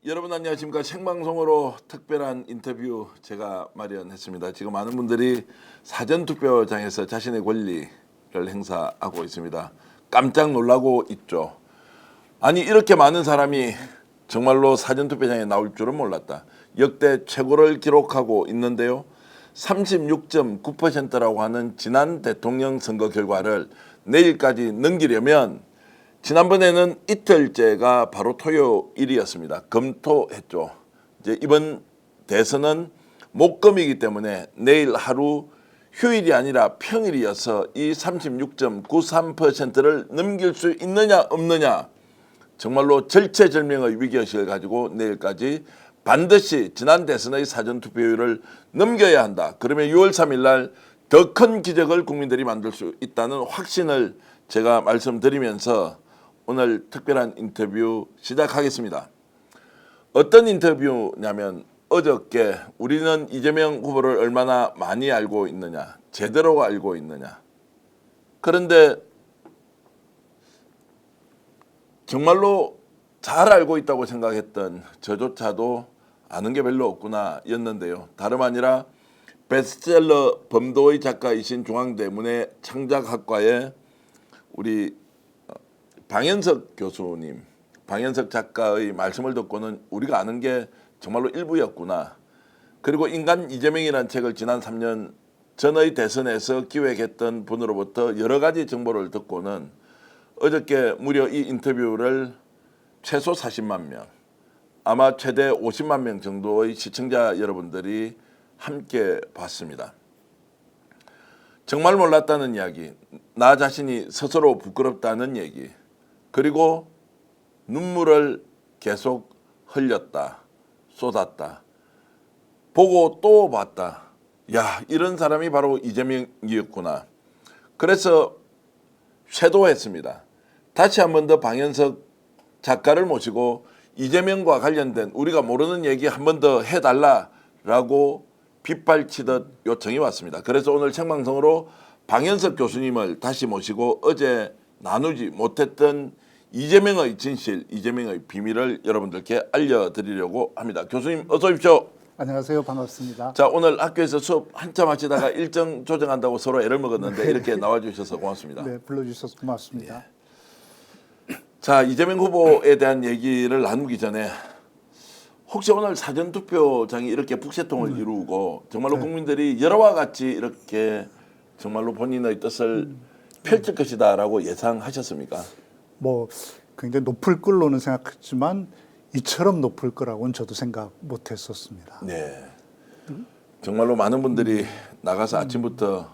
여러분 안녕하십니까. 생방송으로 특별한 인터뷰 제가 마련했습니다. 지금 많은 분들이 사전투표장에서 자신의 권리를 행사하고 있습니다. 깜짝 놀라고 있죠. 아니 이렇게 많은 사람이 정말로 사전투표장에 나올 줄은 몰랐다. 역대 최고를 기록하고 있는데요. 36.9%라고 하는 지난 대통령 선거 결과를 내일까지 넘기려면 지난번에는 이틀째가 바로 토요일이었습니다. 금토했죠. 이제 이번 대선은 목금이기 때문에 내일 하루 휴일이 아니라 평일이어서 이 36.93%를 넘길 수 있느냐 없느냐 정말로 절체절명의 위기의식을 가지고 내일까지 반드시 지난 대선의 사전투표율을 넘겨야 한다. 그러면 6월 3일 날 더 큰 기적을 국민들이 만들 수 있다는 확신을 제가 말씀드리면서 오늘 특별한 인터뷰 시작하겠습니다. 어떤 인터뷰냐면 어저께 우리는 이재명 후보를 얼마나 많이 알고 있느냐, 제대로 알고 있느냐. 그런데 정말로 잘 알고 있다고 생각했던 저조차도 아는 게 별로 없구나 였는데요. 다름 아니라 베스트셀러 범도의 작가이신 중앙대문의 창작학과의 우리 방현석 교수님, 방현석 작가의 말씀을 듣고는 우리가 아는 게 정말로 일부였구나. 그리고 인간 이재명이라는 책을 지난 3년 전의 대선에서 기획했던 분으로부터 여러 가지 정보를 듣고는 어저께 무려 이 인터뷰를 최소 40만 명, 아마 최대 50만 명 정도의 시청자 여러분들이 함께 봤습니다. 정말 몰랐다는 이야기, 나 자신이 스스로 부끄럽다는 얘기, 그리고 눈물을 계속 흘렸다, 쏟았다, 보고 또 봤다. 야, 이런 사람이 바로 이재명이었구나. 그래서 쇄도했습니다. 다시 한 번 더 방현석 작가를 모시고 이재명과 관련된 우리가 모르는 얘기 한 번 더 해달라라고 빗발치듯 요청이 왔습니다. 그래서 오늘 생방송으로 방현석 교수님을 다시 모시고 어제 나누지 못했던 이재명의 진실, 이재명의 비밀을 여러분들께 알려드리려고 합니다. 교수님 어서 오십시오. 안녕하세요. 반갑습니다. 자, 오늘 학교에서 수업 한참 하시다가 일정 조정한다고 서로 애를 먹었는데 이렇게 나와주셔서 고맙습니다. 네, 불러주셔서 고맙습니다. 자, 이재명 후보에 대한 얘기를 나누기 전에 혹시 오늘 사전투표장이 이렇게 북새통을 이루고 정말로 국민들이 여러와 같이 이렇게 정말로 본인의 뜻을 펼칠 것이다라고 예상하셨습니까? 뭐 굉장히 높을 걸로는 생각했지만 이처럼 높을 거라고는 저도 생각 못했었습니다. 네. 정말로 많은 분들이 나가서 아침부터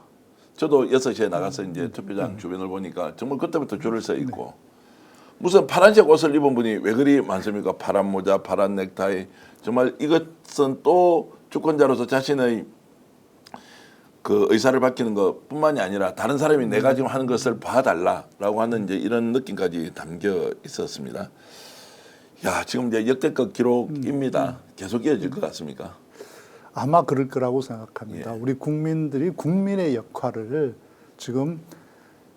저도 6시에 나가서 이제 투표장 주변을 보니까 정말 그때부터 줄을 서 있고 무슨 파란색 옷을 입은 분이 왜 그리 많습니까? 파란 모자, 파란 넥타이. 정말 이것은 또 주권자로서 자신의 그 의사를 밝히는 것뿐만이 아니라 다른 사람이 내가 지금 하는 것을 봐달라라고 하는 이제 이런 느낌까지 담겨 있었습니다. 야, 지금 이제 역대급 기록입니다. 계속 이어질 것 같습니까? 아마 그럴 거라고 생각합니다. 예. 우리 국민들이 국민의 역할을 지금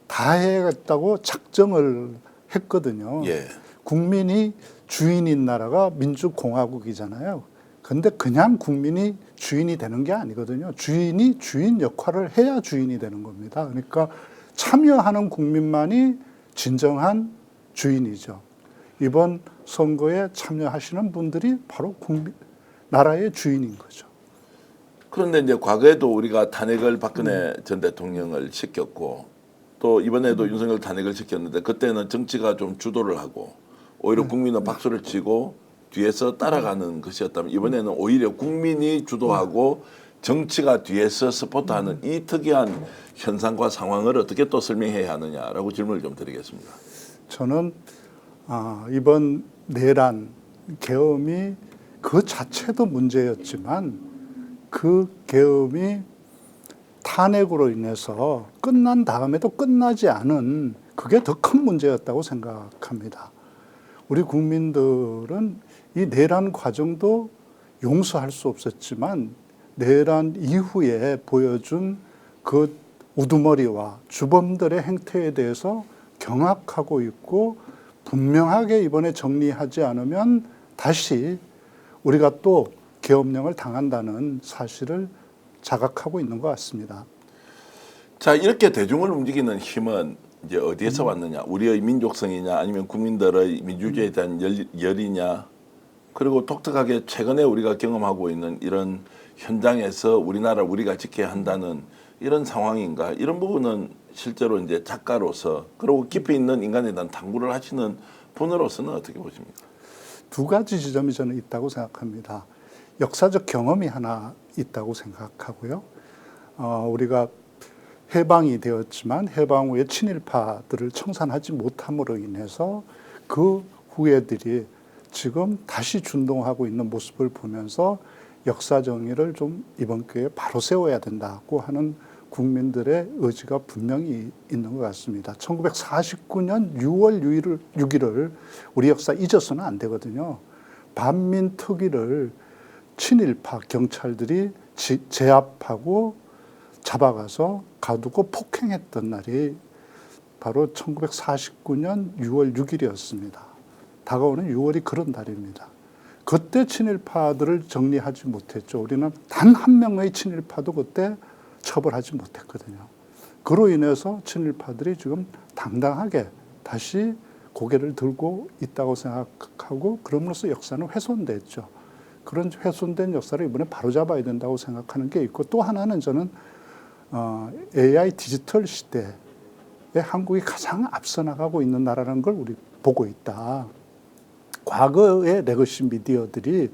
다 해야겠다고 작정을 했거든요. 예. 국민이 주인인 나라가 민주공화국이잖아요. 근데 그냥 국민이 주인이 되는 게 아니거든요. 주인이 주인 역할을 해야 주인이 되는 겁니다. 그러니까 참여하는 국민만이 진정한 주인이죠. 이번 선거에 참여하시는 분들이 바로 나라의 주인인 거죠. 그런데 이제 과거에도 우리가 탄핵을 박근혜 전 대통령을 시켰고 또 이번에도 윤석열 탄핵을 시켰는데 그때는 정치가 좀 주도를 하고 오히려 국민은 박수를 치고 뒤에서 따라가는 것이었다면 이번에는 오히려 국민이 주도하고 정치가 뒤에서 서포트하는 이 특이한 현상과 상황을 어떻게 또 설명해야 하느냐라고 질문을 좀 드리겠습니다. 저는 이번 내란 계엄이 그 자체도 문제였지만 그 계엄이 탄핵으로 인해서 끝난 다음에도 끝나지 않은 그게 더 큰 문제였다고 생각합니다. 우리 국민들은 이 내란 과정도 용서할 수 없었지만 내란 이후에 보여준 그 우두머리와 주범들의 행태에 대해서 경악하고 있고 분명하게 이번에 정리하지 않으면 다시 우리가 또 계엄령을 당한다는 사실을 자각하고 있는 것 같습니다. 자, 이렇게 대중을 움직이는 힘은 이제 어디에서 왔느냐? 우리의 민족성이냐, 아니면 국민들의 민주주의에 대한 열이냐? 그리고 독특하게 최근에 우리가 경험하고 있는 이런 현장에서 우리나라 우리가 지켜야 한다는 이런 상황인가? 이런 부분은 실제로 이제 작가로서 그리고 깊이 있는 인간에 대한 탐구를 하시는 분으로서는 어떻게 보십니까? 두 가지 지점이 저는 있다고 생각합니다. 역사적 경험이 하나 있다고 생각하고요. 우리가 해방이 되었지만 해방 후에 친일파들을 청산하지 못함으로 인해서 그 후예들이 지금 다시 준동하고 있는 모습을 보면서 역사 정의를 좀 이번 기회에 바로 세워야 된다고 하는 국민들의 의지가 분명히 있는 것 같습니다. 1949년 6월 6일을 우리 역사 잊어서는 안 되거든요. 반민특위를 친일파 경찰들이 제압하고 잡아가서 가두고 폭행했던 날이 바로 1949년 6월 6일이었습니다. 다가오는 6월이 그런 달입니다. 그때 친일파들을 정리하지 못했죠. 우리는 단 한 명의 친일파도 그때 처벌하지 못했거든요. 그로 인해서 친일파들이 지금 당당하게 다시 고개를 들고 있다고 생각하고 그럼으로써 역사는 훼손됐죠. 그런 훼손된 역사를 이번에 바로잡아야 된다고 생각하는 게 있고 또 하나는 저는 AI 디지털 시대에 한국이 가장 앞서 나가고 있는 나라라는 걸 우리 보고 있다. 과거의 레거시 미디어들이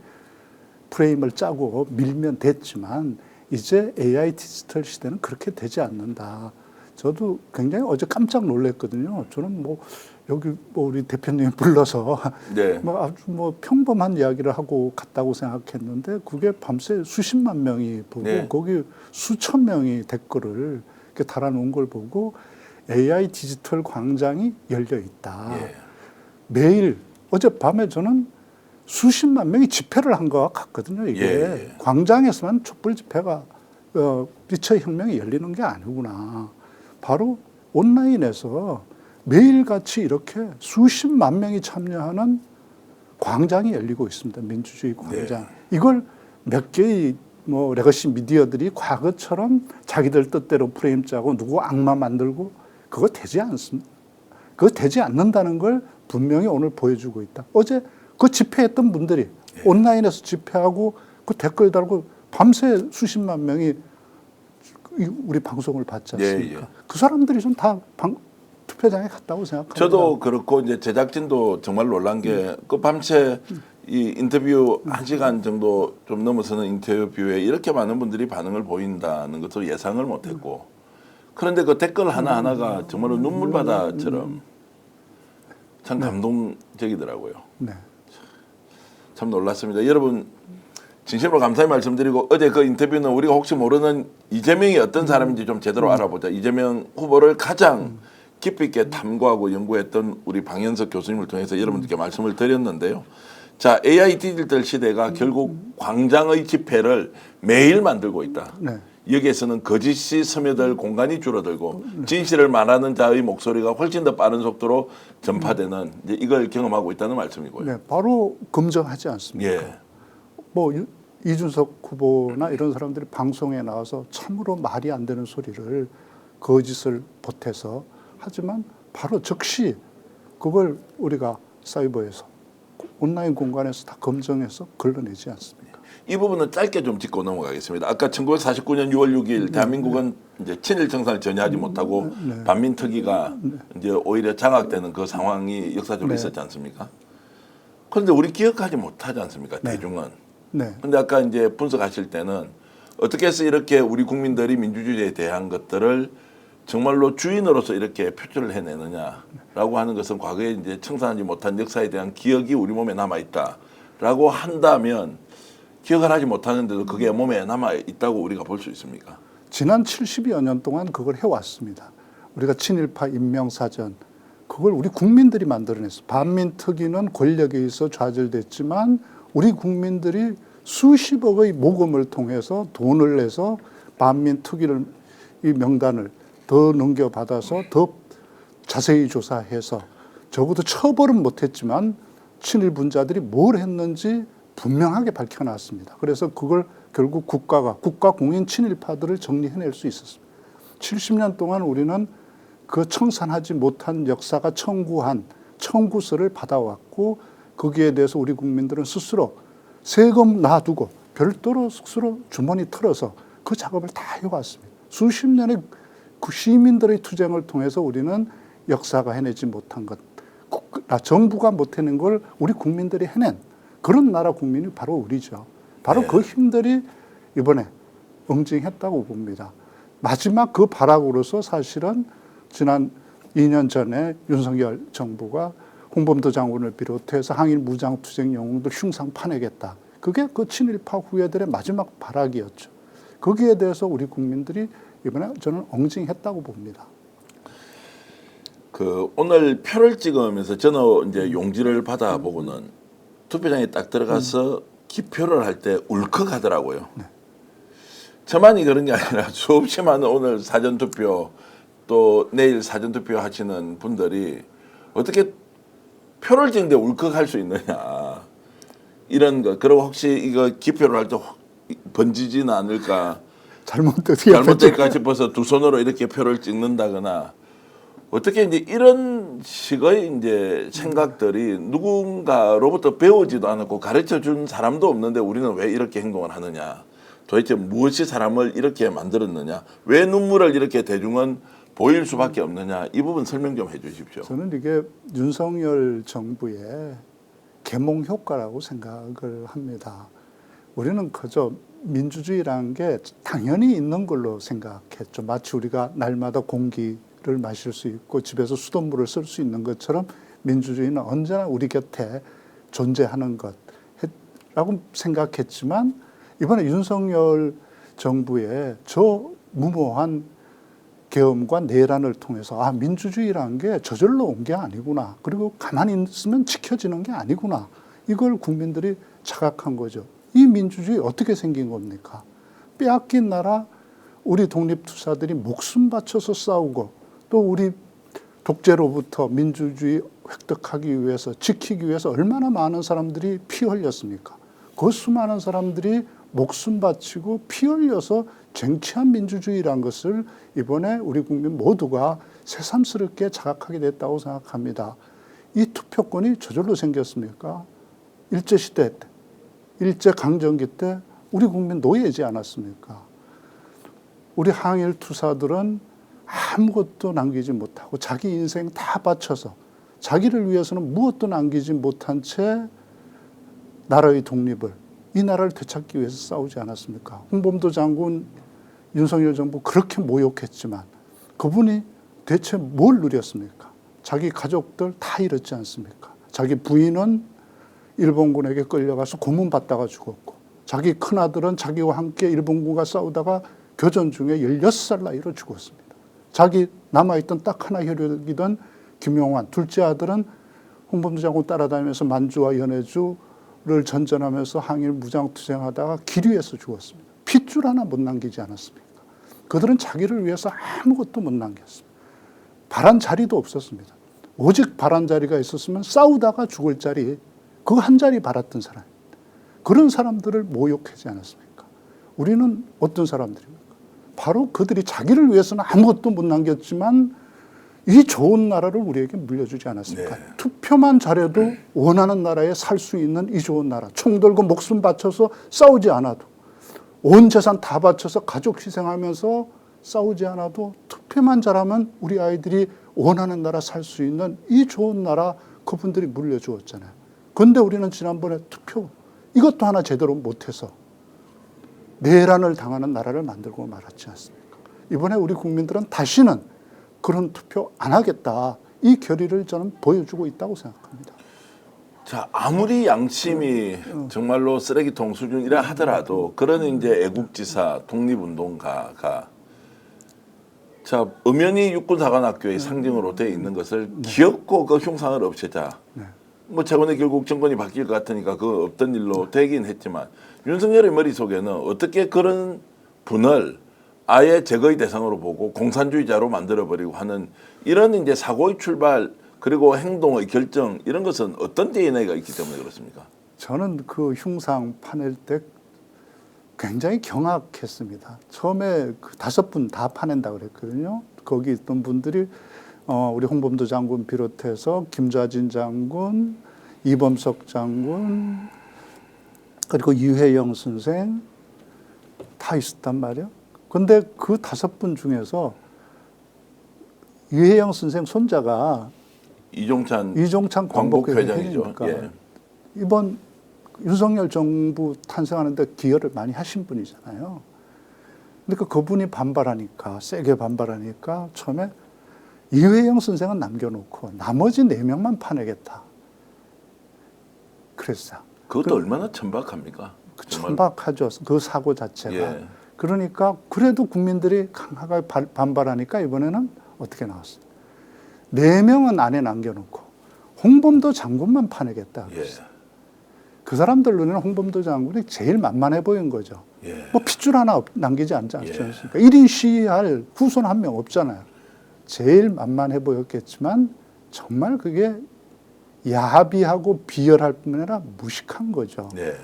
프레임을 짜고 밀면 됐지만 이제 AI 디지털 시대는 그렇게 되지 않는다. 저도 굉장히 어제 깜짝 놀랐거든요. 저는 여기 우리 대표님 불러서 네. 아주 평범한 이야기를 하고 갔다고 생각했는데 그게 밤새 수십만 명이 보고 네. 거기 수천 명이 댓글을 이렇게 달아놓은 걸 보고 AI 디지털 광장이 열려 있다. 예. 매일 어젯밤에 저는 수십만 명이 집회를 한 것 같거든요. 이게 예. 광장에서만 촛불 집회가 리처 혁명이 열리는 게 아니구나. 바로 온라인에서 매일같이 이렇게 수십만 명이 참여하는 광장이 열리고 있습니다. 민주주의 광장. 네. 이걸 몇 개의 레거시 미디어들이 과거처럼 자기들 뜻대로 프레임 짜고 누구 악마 만들고 그거 되지 않습니다. 그거 되지 않는다는 걸 분명히 오늘 보여주고 있다. 어제 그 집회했던 분들이 온라인에서 집회하고 그 댓글 달고 밤새 수십만 명이 우리 방송을 봤지 않습니까? 예. 그 사람들이 좀 다 투표장에 갔다고 생각합니다. 저도 그렇고 이제 제작진도 정말 놀란 게 그 밤새 이 인터뷰 1시간 정도 좀 넘어서는 인터뷰에 이렇게 많은 분들이 반응을 보인다는 것도 예상을 못했고 그런데 그 댓글 하나하나가 정말로 눈물바다처럼 참 감동적이더라고요. 네. 참 놀랐습니다. 여러분 진심으로 감사의 말씀드리고 어제 그 인터뷰는 우리가 혹시 모르는 이재명이 어떤 사람인지 좀 제대로 알아보자. 이재명 후보를 가장 깊이 있게 탐구하고 연구했던 우리 방현석 교수님을 통해서 여러분들께 말씀을 드렸는데요. 자, AI 디지털 시대가 결국 광장의 집회를 매일 만들고 있다. 네. 여기에서는 거짓이 스며들 공간이 줄어들고 진실을 말하는 자의 목소리가 훨씬 더 빠른 속도로 전파되는 이제 이걸 경험하고 있다는 말씀이고요. 네, 바로 검증하지 않습니까? 예. 이준석 후보나 이런 사람들이 방송에 나와서 참으로 말이 안 되는 소리를 거짓을 보태서 하지만 바로 즉시 그걸 우리가 사이버에서 온라인 공간에서 다 검증해서 걸러내지 않습니까? 이 부분은 짧게 좀 짚고 넘어가겠습니다. 아까 1949년 6월 6일 대한민국은 이제 친일 청산을 전혀 하지 못하고 반민특위가 이제 오히려 장악되는 그 상황이 역사적으로 있었지 않습니까? 그런데 우리 기억하지 못하지 않습니까? 대중은. 네. 근데 아까 이제 분석하실 때는 어떻게 해서 이렇게 우리 국민들이 민주주의에 대한 것들을 정말로 주인으로서 이렇게 표출을 해내느냐라고 하는 것은 과거에 이제 청산하지 못한 역사에 대한 기억이 우리 몸에 남아 있다라고 한다면 기억을 하지 못하는데도 그게 몸에 남아 있다고 우리가 볼 수 있습니까? 지난 70여 년 동안 그걸 해왔습니다. 우리가 친일파 인명사전 그걸 우리 국민들이 만들어냈어요. 반민특위는 권력에 의해서 좌절됐지만 우리 국민들이 수십억의 모금을 통해서 돈을 내서 반민특위를 이 명단을 더 넘겨받아서 더 자세히 조사해서 적어도 처벌은 못했지만 친일분자들이 뭘 했는지 분명하게 밝혀놨습니다. 그래서 그걸 결국 국가 공인 친일파들을 정리해낼 수 있었습니다. 70년 동안 우리는 그 청산하지 못한 역사가 청구한 청구서를 받아왔고 거기에 대해서 우리 국민들은 스스로 세금 놔두고 별도로 스스로 주머니 털어서 그 작업을 다 해왔습니다. 수십 년의 그 시민들의 투쟁을 통해서 우리는 역사가 해내지 못한 것, 정부가 못 해낸 걸 우리 국민들이 해낸 그런 나라 국민이 바로 우리죠. 바로 그 힘들이 이번에 응징했다고 봅니다. 마지막 그 발악으로서 사실은 지난 2년 전에 윤석열 정부가 홍범도 장군을 비롯해서 항일 무장투쟁 영웅들 흉상 파내겠다. 그게 그 친일파 후예들의 마지막 발악이었죠. 거기에 대해서 우리 국민들이 이번에 저는 응징했다고 봅니다. 그 오늘 표를 찍으면서 저는 이제 용지를 받아보고는 투표장에 딱 들어가서 기표를 할 때 울컥하더라고요. 네. 저만이 그런 게 아니라 수없이 많은 오늘 사전투표 또 내일 사전투표 하시는 분들이 어떻게 표를 찍는데 울컥할 수 있느냐 이런 거. 그리고 혹시 이거 기표를 할 때 번지지는 않을까 잘못될까 싶어서 두 손으로 이렇게 표를 찍는다거나 어떻게 이제 이런 식의 이제 생각들이 누군가로부터 배우지도 않았고 가르쳐 준 사람도 없는데 우리는 왜 이렇게 행동을 하느냐. 도대체 무엇이 사람을 이렇게 만들었느냐. 왜 눈물을 이렇게 대중은 보일 수밖에 없느냐. 이 부분 설명 좀 해 주십시오. 저는 이게 윤석열 정부의 계몽 효과라고 생각을 합니다. 우리는 그저 민주주의라는 게 당연히 있는 걸로 생각했죠. 마치 우리가 날마다 공기를 마실 수 있고 집에서 수돗물을 쓸 수 있는 것처럼 민주주의는 언제나 우리 곁에 존재하는 것라고 생각했지만 이번에 윤석열 정부의 저 무모한 계엄과 내란을 통해서 아 민주주의라는 게 저절로 온 게 아니구나. 그리고 가만히 있으면 지켜지는 게 아니구나. 이걸 국민들이 자각한 거죠. 이 민주주의 어떻게 생긴 겁니까? 빼앗긴 나라 우리 독립투사들이 목숨 바쳐서 싸우고 또 우리 독재로부터 민주주의 획득하기 위해서 지키기 위해서 얼마나 많은 사람들이 피 흘렸습니까? 그 수많은 사람들이 목숨 바치고 피 흘려서 쟁취한 민주주의란 것을 이번에 우리 국민 모두가 새삼스럽게 자각하게 됐다고 생각합니다. 이 투표권이 저절로 생겼습니까? 일제시대 때, 일제강점기 때 우리 국민 노예지 않았습니까? 우리 항일 투사들은 아무것도 남기지 못하고 자기 인생 다 바쳐서 자기를 위해서는 무엇도 남기지 못한 채 나라의 독립을 이 나라를 되찾기 위해서 싸우지 않았습니까? 홍범도 장군, 윤석열 정부 그렇게 모욕했지만 그분이 대체 뭘 누렸습니까? 자기 가족들 다 잃었지 않습니까? 자기 부인은 일본군에게 끌려가서 고문받다가 죽었고 자기 큰아들은 자기와 함께 일본군과 싸우다가 교전 중에 16살 나이로 죽었습니다. 자기 남아있던 딱 하나 혈육이던 김용환 둘째 아들은 홍범도 장군 따라다니면서 만주와 연해주를 전전하면서 항일 무장투쟁하다가 기류에서 죽었습니다. 핏줄 하나 못 남기지 않았습니까? 그들은 자기를 위해서 아무것도 못 남겼습니다. 바란 자리도 없었습니다. 오직 바란 자리가 있었으면 싸우다가 죽을 자리 그 한 자리 바랐던 사람. 그런 사람들을 모욕하지 않았습니까? 우리는 어떤 사람들입니까? 바로 그들이 자기를 위해서는 아무것도 못 남겼지만 이 좋은 나라를 우리에게 물려주지 않았습니까? 네. 투표만 잘해도 원하는 나라에 살 수 있는 이 좋은 나라. 총 들고 목숨 바쳐서 싸우지 않아도 온 재산 다 바쳐서 가족 희생하면서 싸우지 않아도 투표만 잘하면 우리 아이들이 원하는 나라 살 수 있는 이 좋은 나라 그분들이 물려주었잖아요. 그런데 우리는 지난번에 투표 이것도 하나 제대로 못해서 내란을 당하는 나라를 만들고 말았지 않습니까? 이번에 우리 국민들은 다시는 그런 투표 안 하겠다. 이 결의를 저는 보여주고 있다고 생각합니다. 자, 아무리 양심이 정말로 쓰레기통 수준이라 하더라도 그런 이제 애국지사, 독립운동가가 자, 엄연히 육군사관학교의 상징으로 되어 있는 것을 기억고 그 흉상을 없애자. 뭐 최근에 결국 정권이 바뀔 것 같으니까 그 없던 일로 되긴 했지만 윤석열의 머릿속에는 어떻게 그런 분을 아예 제거의 대상으로 보고 공산주의자로 만들어버리고 하는 이런 이제 사고의 출발 그리고 행동의 결정 이런 것은 어떤 DNA가 있기 때문에 그렇습니까? 저는 그 흉상 파낼 때 굉장히 경악했습니다. 처음에 그 5분 다 파낸다 그랬거든요. 거기 있던 분들이 우리 홍범도 장군 비롯해서 김좌진 장군, 이범석 장군, 그리고 유해영 선생 다 있었단 말이에요. 근데 그 5분 중에서 유해영 선생 손자가 이종찬 광복회장이죠. 광복회장이죠. 예. 이번 윤석열 정부 탄생하는데 기여를 많이 하신 분이잖아요. 그러니까 그분이 반발하니까, 세게 반발하니까 처음에 이회영 선생은 남겨놓고 나머지 4명만 파내겠다. 그랬어요. 그것도 얼마나 천박합니까? 정말. 천박하죠. 그 사고 자체가. 예. 그러니까 그래도 국민들이 강하게 반발하니까 이번에는 어떻게 나왔어요? 4명은 안에 남겨놓고 홍범도 장군만 파내겠다. 예. 그 사람들 눈에는 홍범도 장군이 제일 만만해 보인 거죠. 예. 뭐 핏줄 하나 남기지 않지 예. 않습니까? 1인 시위할 후손 한 명 없잖아요. 제일 만만해 보였겠지만 정말 그게 야비하고 비열할 뿐 아니라 무식한 거죠. 예.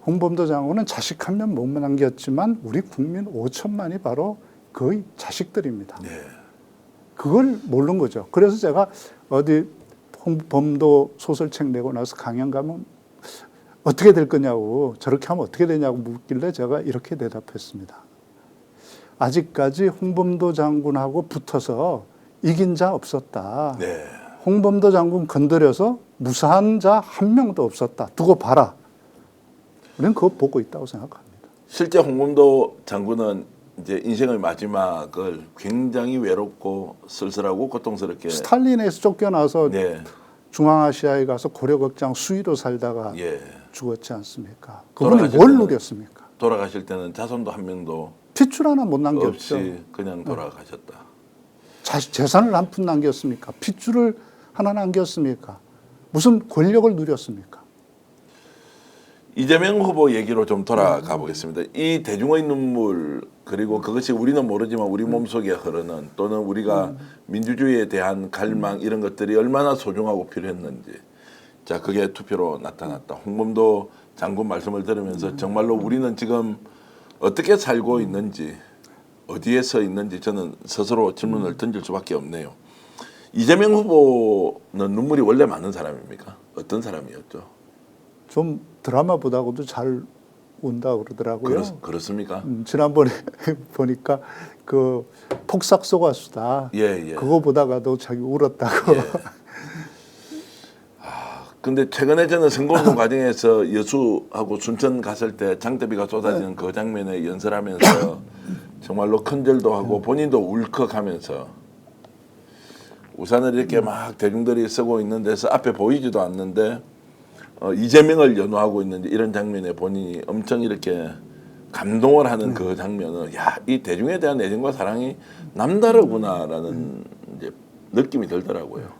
홍범도 장군은 자식 한 명 못 남겼지만 우리 국민 5천만이 바로 거의 자식들입니다. 예. 그걸 모르는 거죠. 그래서 제가 어디 홍범도 소설책 내고 나서 강연 가면 어떻게 될 거냐고, 저렇게 하면 어떻게 되냐고 묻길래 제가 이렇게 대답했습니다. 아직까지 홍범도 장군하고 붙어서 이긴 자 없었다. 네. 홍범도 장군 건드려서 무사한 자 한 명도 없었다. 두고 봐라. 우리는 그거 보고 있다고 생각합니다. 실제 홍범도 장군은 이제 인생의 마지막을 굉장히 외롭고 쓸쓸하고 고통스럽게 스탈린에서 쫓겨나서 네. 중앙아시아에 가서 고려극장 수위로 살다가 예. 죽었지 않습니까? 그분이 돌아가실 뭘 때는 누렸습니까? 돌아가실 때는 자손도 한 명도 핏줄 하나 못 남겼죠. 없이 그냥 돌아가셨다. 재산을 한 푼 남겼습니까? 핏줄을 하나 남겼습니까? 무슨 권력을 누렸습니까? 이재명 후보 얘기로 좀 돌아가 보겠습니다. 이 대중의 눈물 그리고 그것이 우리는 모르지만 우리 몸속에 흐르는 또는 우리가 민주주의에 대한 갈망 이런 것들이 얼마나 소중하고 필요했는지 자 그게 투표로 나타났다. 홍범도 장군 말씀을 들으면서 정말로 우리는 지금 어떻게 살고 있는지 어디에 서 있는지 저는 스스로 질문을 던질 수밖에 없네요. 이재명 후보는 눈물이 원래 많은 사람입니까? 어떤 사람이었죠? 좀 드라마보다도 잘 운다 그러더라고요. 그렇습니까? 지난번에 보니까 그 폭삭 소가수다. 예, 예. 그거 보다가도 자기 울었다고. 예. 근데 최근에 저는 선거운동 과정에서 여수하고 순천 갔을 때 장대비가 쏟아지는 그 장면에 연설하면서 정말로 큰절도 하고 본인도 울컥하면서 우산을 이렇게 막 대중들이 쓰고 있는 데서 앞에 보이지도 않는데 이재명을 연호하고 있는 이런 장면에 본인이 엄청 이렇게 감동을 하는 그 장면은 야, 이 대중에 대한 애정과 사랑이 남다르구나라는 이제 느낌이 들더라고요.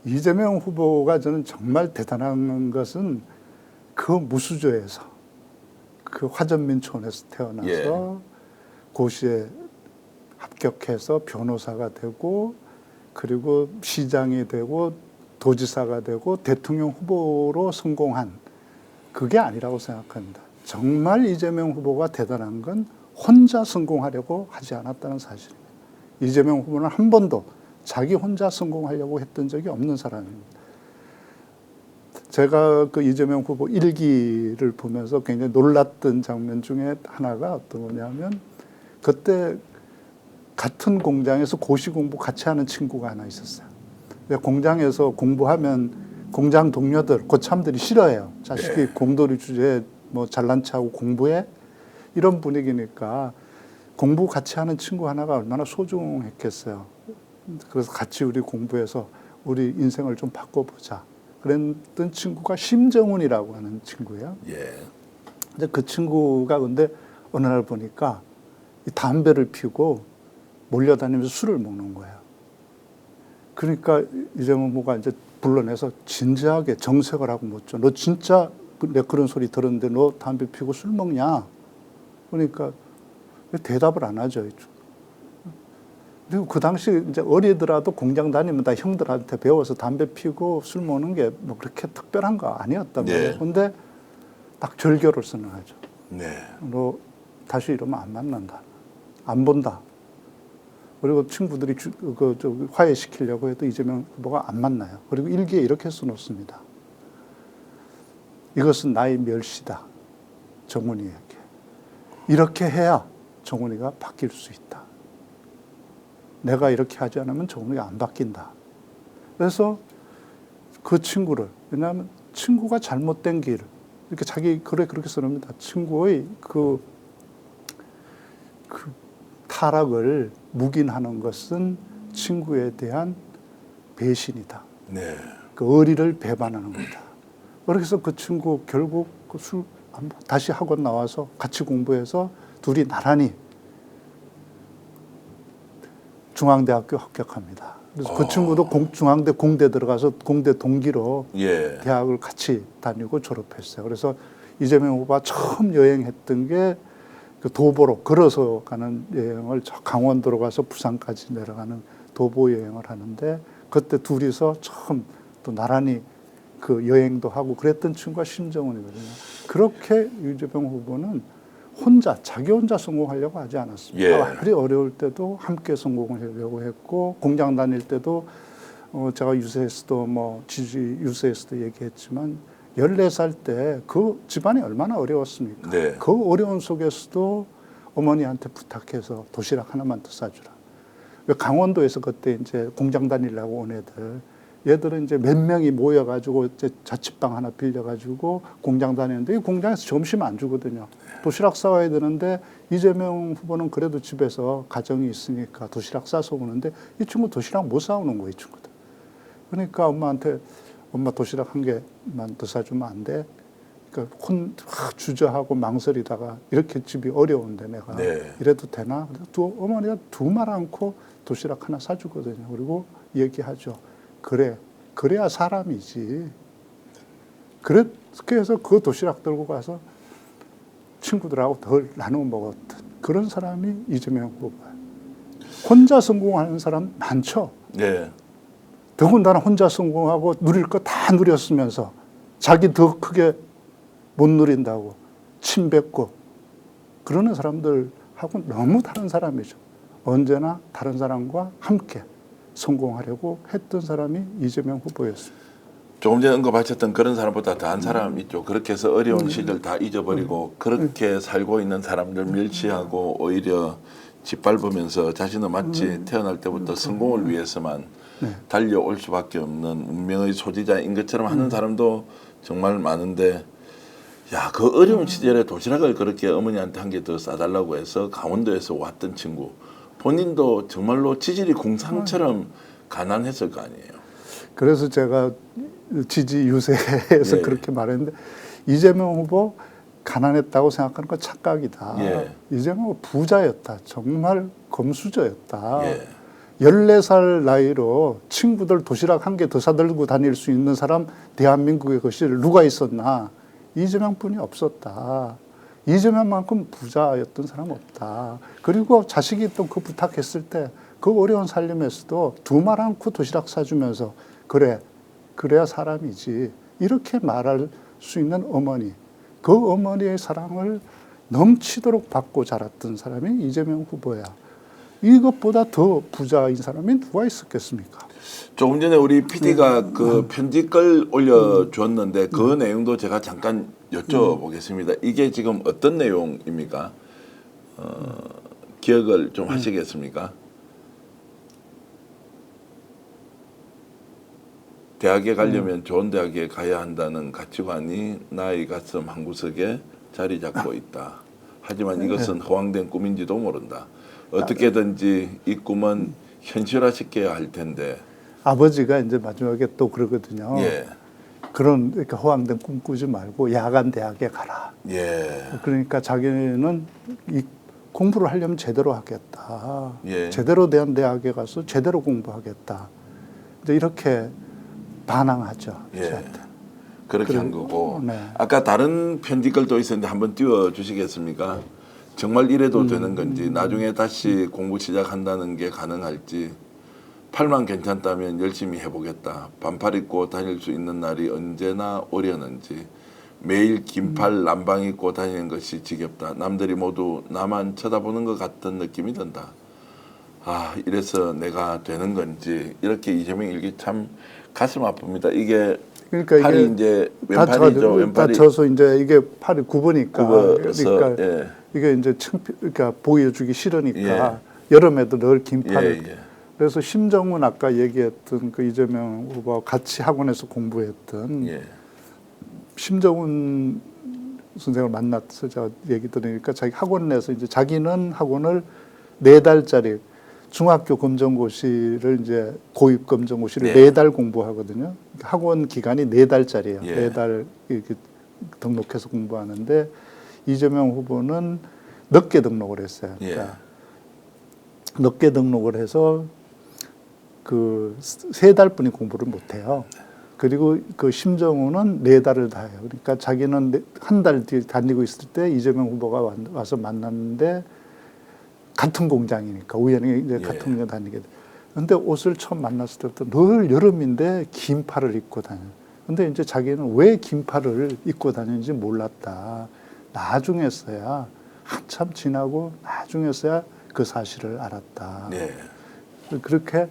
이재명 후보가 저는 정말 대단한 것은 그 무수저에서 그 화전민촌에서 태어나서 예. 고시에 합격해서 변호사가 되고 그리고 시장이 되고 도지사가 되고 대통령 후보로 성공한 그게 아니라고 생각합니다. 정말 이재명 후보가 대단한 건 혼자 성공하려고 하지 않았다는 사실입니다. 이재명 후보는 한 번도 자기 혼자 성공하려고 했던 적이 없는 사람입니다. 제가 그 이재명 후보 일기를 보면서 굉장히 놀랐던 장면 중에 하나가 어떤 거냐면 그때 같은 공장에서 고시 공부 같이 하는 친구가 하나 있었어요. 공장에서 공부하면 공장 동료들, 고참들이 싫어해요. 자식이 네. 공돌이 주제에 뭐 잘난 체하고 공부해? 이런 분위기니까 공부 같이 하는 친구 하나가 얼마나 소중했겠어요. 그래서 같이 우리 공부해서 우리 인생을 좀 바꿔보자. 그랬던 친구가 심정훈이라고 하는 친구예요. 예. 근데 그 친구가 근데 어느 날 보니까 이 담배를 피우고 몰려다니면서 술을 먹는 거예요. 그러니까 이재명 후보가 이제 불러내서 진지하게 정색을 하고 묻죠. 너 진짜 내가 그런 소리 들었는데 너 담배 피우고 술 먹냐? 그러니까 대답을 안 하죠. 그리고 그 당시 이제 어리더라도 공장 다니면 다 형들한테 배워서 담배 피고 술 먹는 게 뭐 그렇게 특별한 거 아니었단 말이에요. 네. 근데 딱 절교를 선언하죠. 네. 너 다시 이러면 안 만난다. 안 본다. 그리고 친구들이 화해시키려고 해도 이재명 후보가 안 만나요. 그리고 일기에 이렇게 써놓습니다. 이것은 나의 멸시다. 정훈이에게. 이렇게 해야 정훈이가 바뀔 수 있다. 내가 이렇게 하지 않으면 정훈이가 안 바뀐다. 그래서 그 친구를, 왜냐하면 친구가 잘못된 길, 이렇게 자기 글에 그렇게 써놓습니다. 친구의 그 타락을 묵인하는 것은 친구에 대한 배신이다. 네. 그 의리를 배반하는 거다. 그래서 그 친구 결국 그 술 다시 학원 나와서 같이 공부해서 둘이 나란히 중앙대학교 합격합니다. 그래서 그 친구도 중앙대 공대 들어가서 공대 동기로 예. 대학을 같이 다니고 졸업했어요. 그래서 이재명 후보가 처음 여행했던 게 그 도보로 걸어서 가는 여행을 저 강원도로 가서 부산까지 내려가는 도보 여행을 하는데 그때 둘이서 처음 또 나란히 그 여행도 하고 그랬던 친구가 심정은이거든요. 그렇게 이재명 후보는 자기 혼자 성공하려고 하지 않았습니다. 예. 아무리 어려울 때도 함께 성공을 하려고 했고 공장 다닐 때도 제가 유세에서도 유세에서도 얘기했지만 14살 때 그 집안이 얼마나 어려웠습니까? 네. 그 어려운 속에서도 어머니한테 부탁해서 도시락 하나만 더 싸주라. 강원도에서 그때 이제 공장 다니려고 온 얘들은 이제 몇 명이 모여가지고 이제 자취방 하나 빌려가지고 공장 다니는데 이 공장에서 점심 안 주거든요. 도시락 싸와야 되는데 이재명 후보는 그래도 집에서 가정이 있으니까 도시락 싸서 오는데 이 친구 도시락 못 싸오는 거예요, 이 친구들. 그러니까 엄마한테 엄마 도시락 한 개만 더 사주면 안 돼? 그러니까 주저하고 망설이다가 이렇게 집이 어려운데 내가 네. 이래도 되나? 어머니가 두 말 않고 도시락 하나 사주거든요. 그리고 얘기하죠. 그래야 사람이지. 그래서 그 도시락 들고 가서 친구들하고 덜 나눠 먹었던 그런 사람이 이재명 후보예요. 혼자 성공하는 사람 많죠. 네. 더군다나 혼자 성공하고 누릴 거 다 누렸으면서 자기 더 크게 못 누린다고 침 뱉고 그러는 사람들하고 너무 다른 사람이죠. 언제나 다른 사람과 함께 성공하려고 했던 사람이 이재명 후보였습니다. 조금 전에 언급하셨던 그런 사람보다 더한 사람 있죠. 그렇게 해서 어려운 시절 다 잊어버리고 그렇게 살고 있는 사람들 멸시하고 오히려 짓밟으면서 자신은 마치 태어날 때부터 성공을 위해서만 달려올 수밖에 없는 운명의 소지자인 것처럼 하는 사람도 정말 많은데 야, 그 어려운 시절에 도시락을 그렇게 어머니한테 한 개 더 싸달라고 해서 강원도에서 왔던 친구 본인도 정말로 지질이 공상처럼 가난했을 거 아니에요. 그래서 제가 지지 유세에서 예. 그렇게 말했는데 이재명 후보 가난했다고 생각하는 건 착각이다. 예. 이재명 후보 부자였다. 정말 검수저였다. 예. 14살 나이로 친구들 도시락 한 개 더 사들고 다닐 수 있는 사람 대한민국에 그것이 누가 있었나. 이재명뿐이 없었다. 이재명만큼 부자였던 사람 없다. 그리고 자식이 또 그 부탁했을 때 그 어려운 살림에서도 두 말 않고 도시락 사주면서 그래야 사람이지. 이렇게 말할 수 있는 어머니. 그 어머니의 사랑을 넘치도록 받고 자랐던 사람이 이재명 후보야. 이것보다 더 부자인 사람이 누가 있었겠습니까? 조금 전에 우리 PD가 그 편집글 올려주었는데 그 내용도 제가 잠깐 여쭤보겠습니다. 이게 지금 어떤 내용입니까? 기억을 좀 하시겠습니까? 대학에 가려면 좋은 대학에 가야 한다는 가치관이 나의 가슴 한구석에 자리 잡고 있다. 하지만 이것은 허황된 꿈인지도 모른다. 어떻게든지 이 꿈은 현실화시켜야 할 텐데. 아버지가 이제 마지막에 또 그러거든요. 예. 그러니까 허황된 꿈 꾸지 말고 야간 대학에 가라. 예. 그러니까 자기는 이 공부를 하려면 제대로 하겠다. 예. 제대로 된 대학에 가서 제대로 공부하겠다. 이제 이렇게 반항하죠. 예. 저한테. 그렇게 한 거고. 네. 아까 다른 편집글도 있었는데 한번 띄워 주시겠습니까? 정말 이래도 되는 건지 나중에 다시 공부 시작한다는 게 가능할지 팔만 괜찮다면 열심히 해보겠다. 반팔 입고 다닐 수 있는 날이 언제나 오려는지 매일 긴팔 남방 입고 다니는 것이 지겹다. 남들이 모두 나만 쳐다보는 것 같은 느낌이 든다. 아 이래서 내가 되는 건지 이렇게 이재명 일기 참 가슴 아픕니다. 이게 그러니까 팔이 이게 이제 왼팔이죠. 왼팔이 다쳐서 이제 이게 팔이 굽으니까 굽어서, 그러니까 예. 이게 이제 그러니까 보여주기 싫으니까 예. 여름에도 늘 긴팔을 예, 예. 그래서 심정훈 아까 얘기했던 그 이재명 후보와 같이 학원에서 공부했던 예. 심정훈 선생을 만나서 제가 얘기 들으니까 자기 학원 내서 이제 자기는 학원을 4달짜리 중학교 검정고시를 이제 고입 검정고시를 네. 4달 공부하거든요. 학원 기간이 4달짜리예요. 예. 4달 이렇게 등록해서 공부하는데 이재명 후보는 늦게 등록을 했어요. 예. 그러니까 늦게 등록을 해서 그 3달뿐이 공부를 못 해요. 그리고 그 심정우는 4달을 다 해요. 그러니까 자기는 1달 뒤에 다니고 있을 때 이재명 후보가 와서 만났는데 같은 공장이니까 우연히 이제 예. 같은 공장 다니게 돼. 근데 옷을 처음 만났을 때부터 늘 여름인데 긴팔을 입고 다녀요. 근데 이제 자기는 왜 긴팔을 입고 다니는지 몰랐다. 나중에서야 한참 지나고 나중에서야 그 사실을 알았다. 네. 그렇게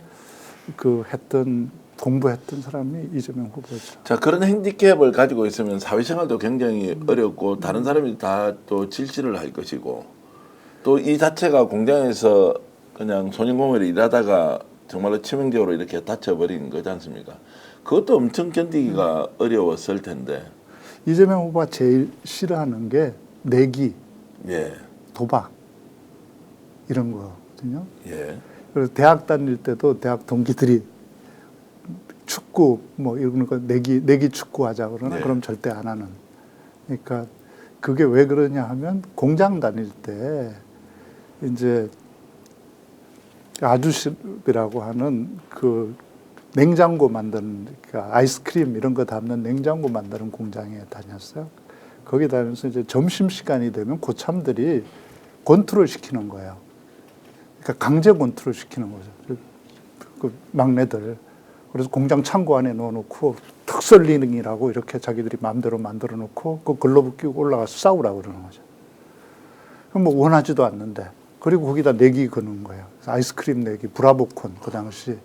그 했던 공부했던 사람이 이재명 후보죠. 자 그런 핸디캡을 가지고 있으면 사회생활도 굉장히 어렵고 다른 사람이 다 또 질시를 할 것이고 또 이 자체가 공장에서 그냥 손인공으로 일하다가 정말로 치명적으로 이렇게 다쳐버린 거지 않습니까? 그것도 엄청 견디기가 어려웠을 텐데. 이재명 후보가 제일 싫어하는 게 내기, 예. 도박 이런 거거든요. 예. 그래서 대학 다닐 때도 대학 동기들이 축구 뭐 이런 거 내기 축구 하자 그러나 네. 그럼 절대 안 하는. 그러니까 그게 왜 그러냐 하면 공장 다닐 때 이제 아주십이라고 하는 그 냉장고 만드는 그러니까 아이스크림 이런 거 담는 냉장고 만드는 공장에 다녔어요. 거기 다니면서 이제 점심 시간이 되면 고참들이 권투를 시키는 거예요. 그러니까 강제 권투를 시키는 거죠. 그 막내들. 그래서 공장 창고 안에 넣어놓고 특설리능이라고 이렇게 자기들이 마음대로 만들어 놓고 그 글러브 끼고 올라가서 싸우라고 그러는 거죠. 그럼 뭐 원하지도 않는데. 그리고 거기다 내기 거는 거예요. 아이스크림 내기, 브라보콘 그 당시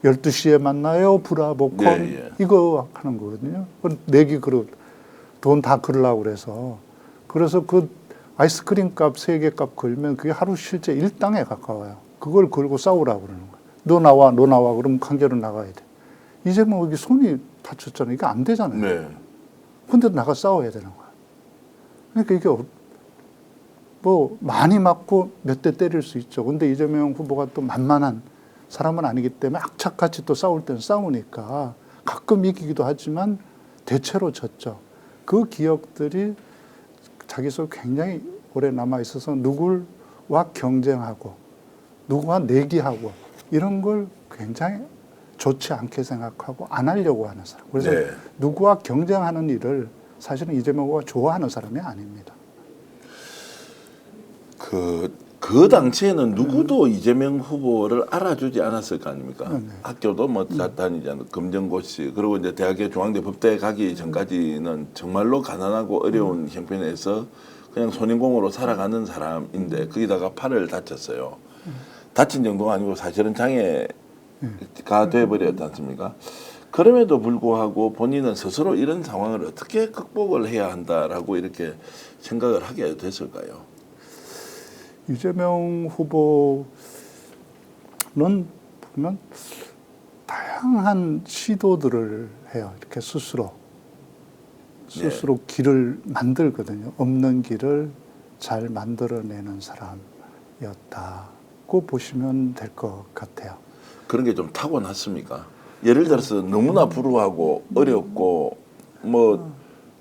12시에 만나요, 브라보콘 예, 예. 이거 하는 거거든요. 내기 그릇 돈 다 걸으려고 그래서 그 아이스크림 값 3개 값 걸면 그게 하루 실제 일당에 가까워요. 그걸 걸고 싸우라고 그러는 거예요. 너 나와 그러면 강제로 나가야 돼. 이제 뭐 여기 손이 다쳤잖아요. 이게 안 되잖아요. 네. 근데 나가 싸워야 되는 거야. 그러니까 이게 뭐 많이 맞고 몇 대 때릴 수 있죠. 근데 이재명 후보가 또 만만한 사람은 아니기 때문에 악착같이 또 싸울 때는 싸우니까 가끔 이기기도 하지만 대체로 졌죠. 그 기억들이 자기 속에 굉장히 오래 남아 있어서 누구와 경쟁하고 누구와 내기하고 이런 걸 굉장히 좋지 않게 생각하고 안 하려고 하는 사람. 그래서 네. 누구와 경쟁하는 일을 사실은 이재명 후보가 좋아하는 사람이 아닙니다. 그 당시에는 누구도 이재명 후보를 알아주지 않았을 거 아닙니까? 네. 학교도 뭐 다니지 않고 검정고시 그리고 이제 대학에 중앙대 법대 가기 전까지는 정말로 가난하고 어려운 형편에서 그냥 손인공으로 살아가는 사람인데 거기다가 팔을 다쳤어요. 다친 정도가 아니고 사실은 장애가 돼버렸지 않습니까? 그럼에도 불구하고 본인은 스스로 이런 상황을 어떻게 극복을 해야 한다라고 이렇게 생각을 하게 됐을까요? 이재명 후보는 보면 다양한 시도들을 해요. 이렇게 스스로 길을 만들거든요. 없는 길을 잘 만들어내는 사람이었다고 보시면 될 것 같아요. 그런 게 좀 타고났습니까? 예를 들어서 너무나 불우하고 어렵고 뭐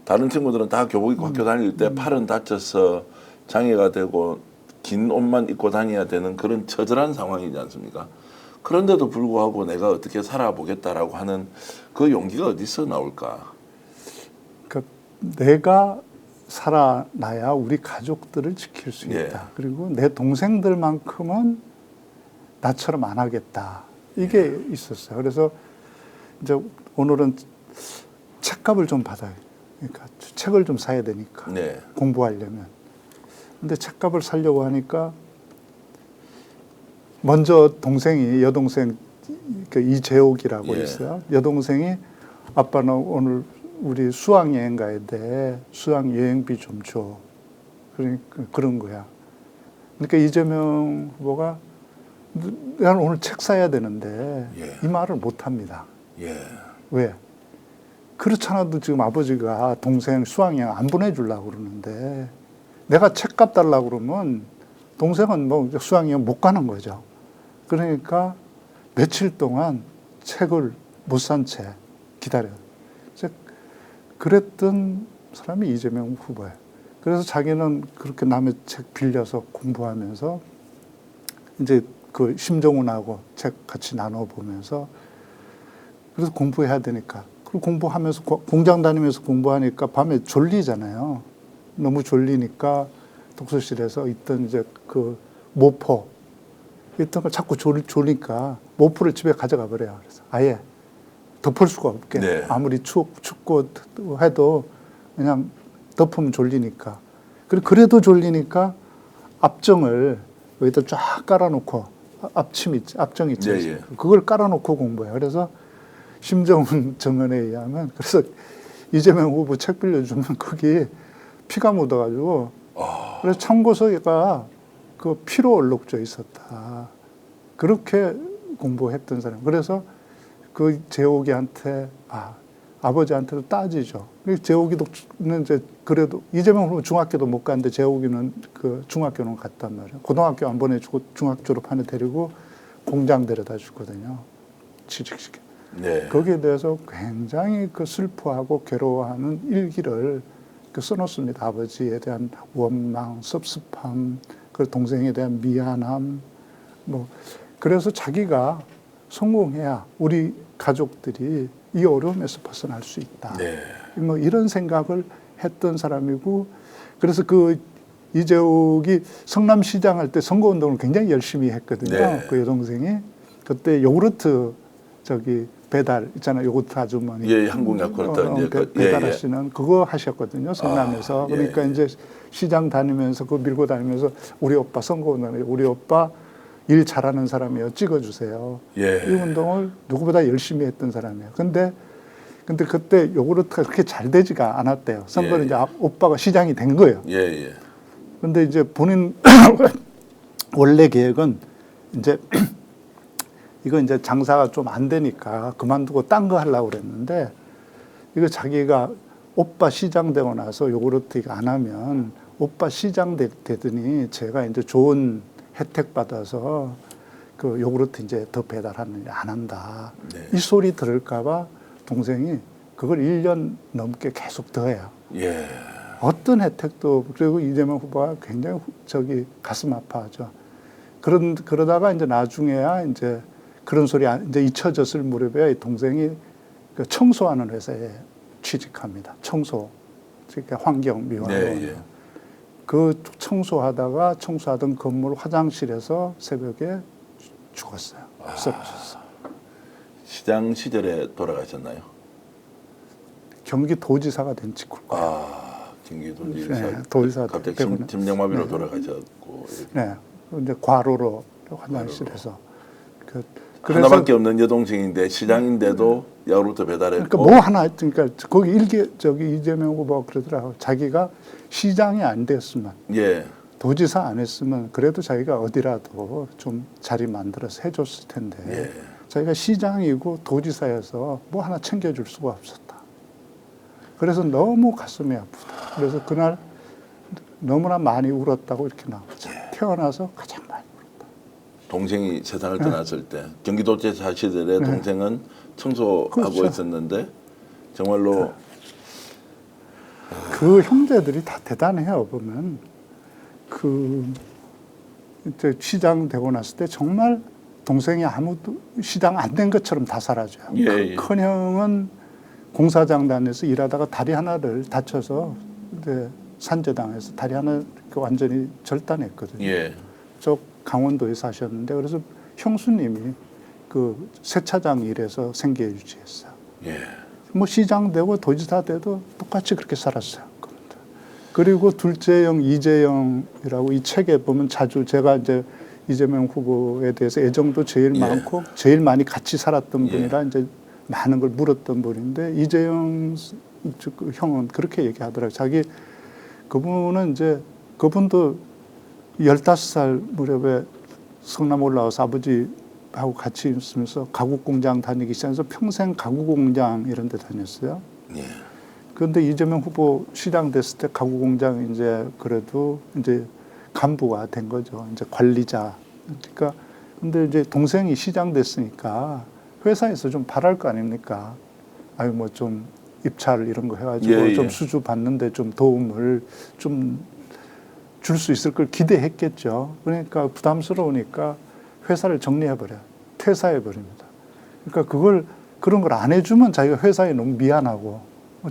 다른 친구들은 다 교복 입고 학교 다닐 때 팔은 다쳐서 장애가 되고 긴 옷만 입고 다녀야 되는 그런 처절한 상황이지 않습니까? 그런데도 불구하고 내가 어떻게 살아보겠다라고 하는 그 용기가 어디서 나올까? 그러니까 내가 살아나야 우리 가족들을 지킬 수 있다. 예. 그리고 내 동생들만큼은 나처럼 안 하겠다. 이게 있었어요. 그래서 이제 오늘은 책값을 좀 받아요. 그러니까 책을 좀 사야 되니까 네. 공부하려면. 근데 책값을 사려고 하니까 먼저 동생이 여동생 그 이재옥이라고 예. 있어요. 여동생이 아빠는 오늘 우리 수학여행 가야 돼. 수학여행비 좀 줘. 그러니까 그런 거야. 그러니까 이재명 후보가 나는 오늘 책 사야 되는데 예. 이 말을 못 합니다. 예. 왜? 그렇잖아도 지금 아버지가 동생 수학여행 안 보내주려고 그러는데 내가 책값 달라고 그러면 동생은 뭐 수학여행 못 가는 거죠. 그러니까 며칠 동안 책을 못 산 채 기다려요. 그랬던 사람이 이재명 후보예요. 그래서 자기는 그렇게 남의 책 빌려서 공부하면서 이제 그 심정훈하고 책 같이 나눠보면서 그래서 공부해야 되니까. 그리고 공부하면서 공장 다니면서 공부하니까 밤에 졸리잖아요. 너무 졸리니까 독서실에서 있던 이제 그 모포 있던 걸 자꾸 졸리니까 모포를 집에 가져가 버려요. 그래서 아예 덮을 수가 없게 네. 아무리 춥고 해도 그냥 덮으면 졸리니까. 그래도 졸리니까 앞정을 여기다 쫙 깔아놓고 앞정 있죠. 예, 예. 그걸 깔아놓고 공부해요. 그래서 심정훈 정언에 의하면 그래서 이재명 후보 책 빌려주면 거기 피가 묻어가지고 그래서 참고서가 그 피로 얼룩져 있었다. 그렇게 공부했던 사람. 그래서 그 재옥이한테 아버지한테도 따지죠. 재옥이는 이제 그래도 이재명 후보 중학교도 못 갔는데 재옥이는 그 중학교는 갔단 말이에요. 고등학교 안 보내주고 중학교 졸업하는 데리고 공장 데려다 주거든요. 취직시켜. 네. 거기에 대해서 굉장히 그 슬퍼하고 괴로워하는 일기를 그 써놓습니다. 아버지에 대한 원망, 섭섭함, 그 동생에 대한 미안함, 뭐 그래서 자기가 성공해야 우리 가족들이 이 어려움에서 벗어날 수 있다. 네. 뭐 이런 생각을 했던 사람이고 그래서 그 이재욱이 성남시장 할 때 선거운동을 굉장히 열심히 했거든요. 네. 그 여동생이 그때 요구르트 배달 있잖아요. 요구르트 아주머니. 예, 한국 야쿠르트 이제 배달하시는 그거 하셨거든요. 성남에서. 예. 그러니까 이제 시장 다니면서 그거 밀고 다니면서 우리 오빠 선거운동에 우리 오빠 일 잘하는 사람이에요. 찍어주세요. 예. 이 운동을 누구보다 열심히 했던 사람이에요. 근데 그때 요구르트가 그렇게 잘 되지가 않았대요. 선거는 예. 이제 오빠가 시장이 된 거예요. 예, 예. 근데 이제 본인 원래 계획은 이제 이거 이제 장사가 좀 안 되니까 그만두고 딴 거 하려고 그랬는데 이거 자기가 오빠 시장 되고 나서 요구르트 이거 안 하면 오빠 시장 되더니 제가 이제 좋은 혜택 받아서 그 요구르트 이제 더 배달하는 안 한다. 네. 이 소리 들을까봐 동생이 그걸 1년 넘게 계속 더 해요. 예. 어떤 혜택도 그리고 이재명 후보가 굉장히 가슴 아파하죠. 그러다가 이제 나중에야 이제 그런 소리 이제 잊혀졌을 무렵에 이 동생이 그 청소하는 회사에 취직합니다. 그러니까 환경 미화원. 네, 예. 그 청소하던 건물 화장실에서 새벽에 죽었어요. 쓰러졌어. 시장 시절에 돌아가셨나요? 경기도지사가 된 직후예요. 경기도지사. 네, 도지사 갑자기 때문에. 심장마비로 네. 돌아가셨고. 네, 이제 과로로 화장실에서. 하나밖에 없는 여동생인데 시장인데도 야구르트 배달했고. 그러니까 뭐 하나 그러니까 거기 이재명 후보가 그러더라고. 자기가 시장이 안 됐으면, 예. 도지사 안 했으면 그래도 자기가 어디라도 좀 자리 만들어서 해줬을 텐데 예. 자기가 시장이고 도지사여서 뭐 하나 챙겨줄 수가 없었다. 그래서 너무 가슴이 아프다. 그래서 그날 너무나 많이 울었다고 이렇게 나오죠. 태어나서 가장 많이 울었다. 동생이 세상을 떠났을 때 경기도지사 시절에 동생은 청소하고 그렇죠. 있었는데 정말로 그 형제들이 다 대단해요. 보면 이제 시장 되고 났을 때 정말 동생이 아무도 시장 안 된 것처럼 다 사라져요. 예, 예. 큰 형은 공사장 다녀서 일하다가 다리 하나를 다쳐서 이제 산재당해서 다리 하나 이렇게 완전히 절단했거든요. 예. 저 강원도에 사셨는데 그래서 형수님이 그 세차장 일에서 생계 유지했어요. 예. 뭐 시장 되고 도지사 돼도 똑같이 그렇게 살았어요. 그리고 둘째 형 이재영이라고 이 책에 보면 자주 제가 이제 이재명 후보에 대해서 애정도 제일 예. 많고 제일 많이 같이 살았던 예. 분이라 이제 많은 걸 물었던 분인데 이재영 그 형은 그렇게 얘기하더라고요. 자기 그분은 이제 그분도 15살 무렵에 성남 올라와서 아버지하고 같이 있으면서 가구 공장 다니기 시작해서 평생 가구 공장 이런 데 다녔어요. 예. 그런데 이재명 후보 시장 됐을 때 가구 공장 이제 그래도 이제 간부가 된 거죠. 이제 관리자. 그러니까 근데 이제 동생이 시장 됐으니까 회사에서 좀 바랄 거 아닙니까? 아유 뭐 좀 입찰 이런 거 해가지고 예, 예. 좀 수주 받는데 좀 도움을 좀 줄 수 있을 걸 기대했겠죠. 그러니까 부담스러우니까 회사를 정리해버려. 퇴사해버립니다. 그러니까 그런 걸 안 해주면 자기가 회사에 너무 미안하고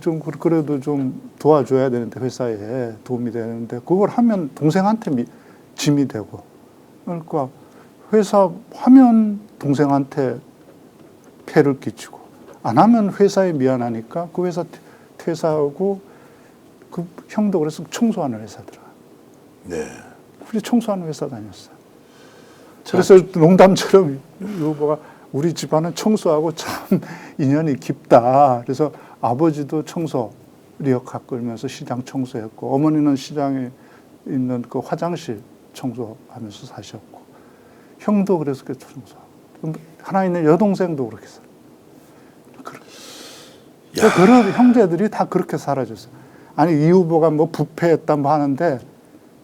좀 그래도 좀 도와줘야 되는데 회사에 도움이 되는데 그걸 하면 동생한테 짐이 되고 그러니까 회사 하면 동생한테 폐를 끼치고 안 하면 회사에 미안하니까 그 회사 퇴사하고 그 형도 그래서 청소하는 회사 들어가. 네. 우리 청소하는 회사 다녔어요. 그래서 농담처럼 이 후보가 우리 집안은 청소하고 참 인연이 깊다. 그래서 아버지도 청소 리어카 끌면서 시장 청소했고 어머니는 시장에 있는 그 화장실 청소하면서 사셨고 형도 그래서 그 청소하고 하나 있는 여동생도 그렇게 살아요. 그런 형제들이 다 그렇게 살아줬어요. 아니 이 후보가 뭐 부패했다 뭐 하는데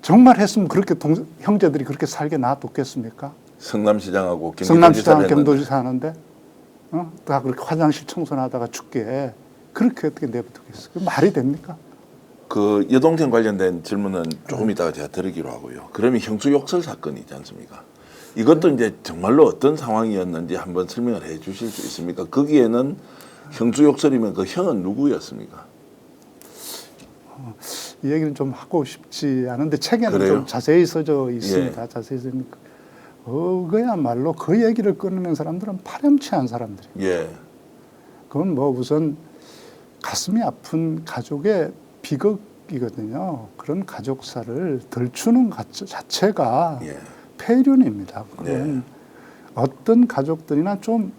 정말 했으면 그렇게 형제들이 그렇게 살게 놔뒀겠습니까? 성남시장하고 성남시장 경도지사 하는데 다 그렇게 화장실 청소를 하다가 죽게 그렇게 어떻게 내버두겠어요? 그 말이 됩니까? 그 여동생 관련된 질문은 조금 이따가 제가 드리기로 하고요. 그러면 형수 욕설 사건이 있지 않습니까? 이것도 이제 정말로 어떤 상황이었는지 한번 설명을 해 주실 수 있습니까? 거기에는 형수 욕설이면 그 형은 누구였습니까? 이 얘기는 좀 하고 싶지 않은데 책에는 그래요? 좀 자세히 써져 있습니다. 예. 자세히 써있으니까 그야말로 그 얘기를 꺼내는 사람들은 파렴치한 사람들이에요. 예. 그건 뭐 우선 가슴이 아픈 가족의 비극이거든요. 그런 가족사를 덜추는 자체가 예. 폐륜입니다. 그건 네. 어떤 가족들이나 좀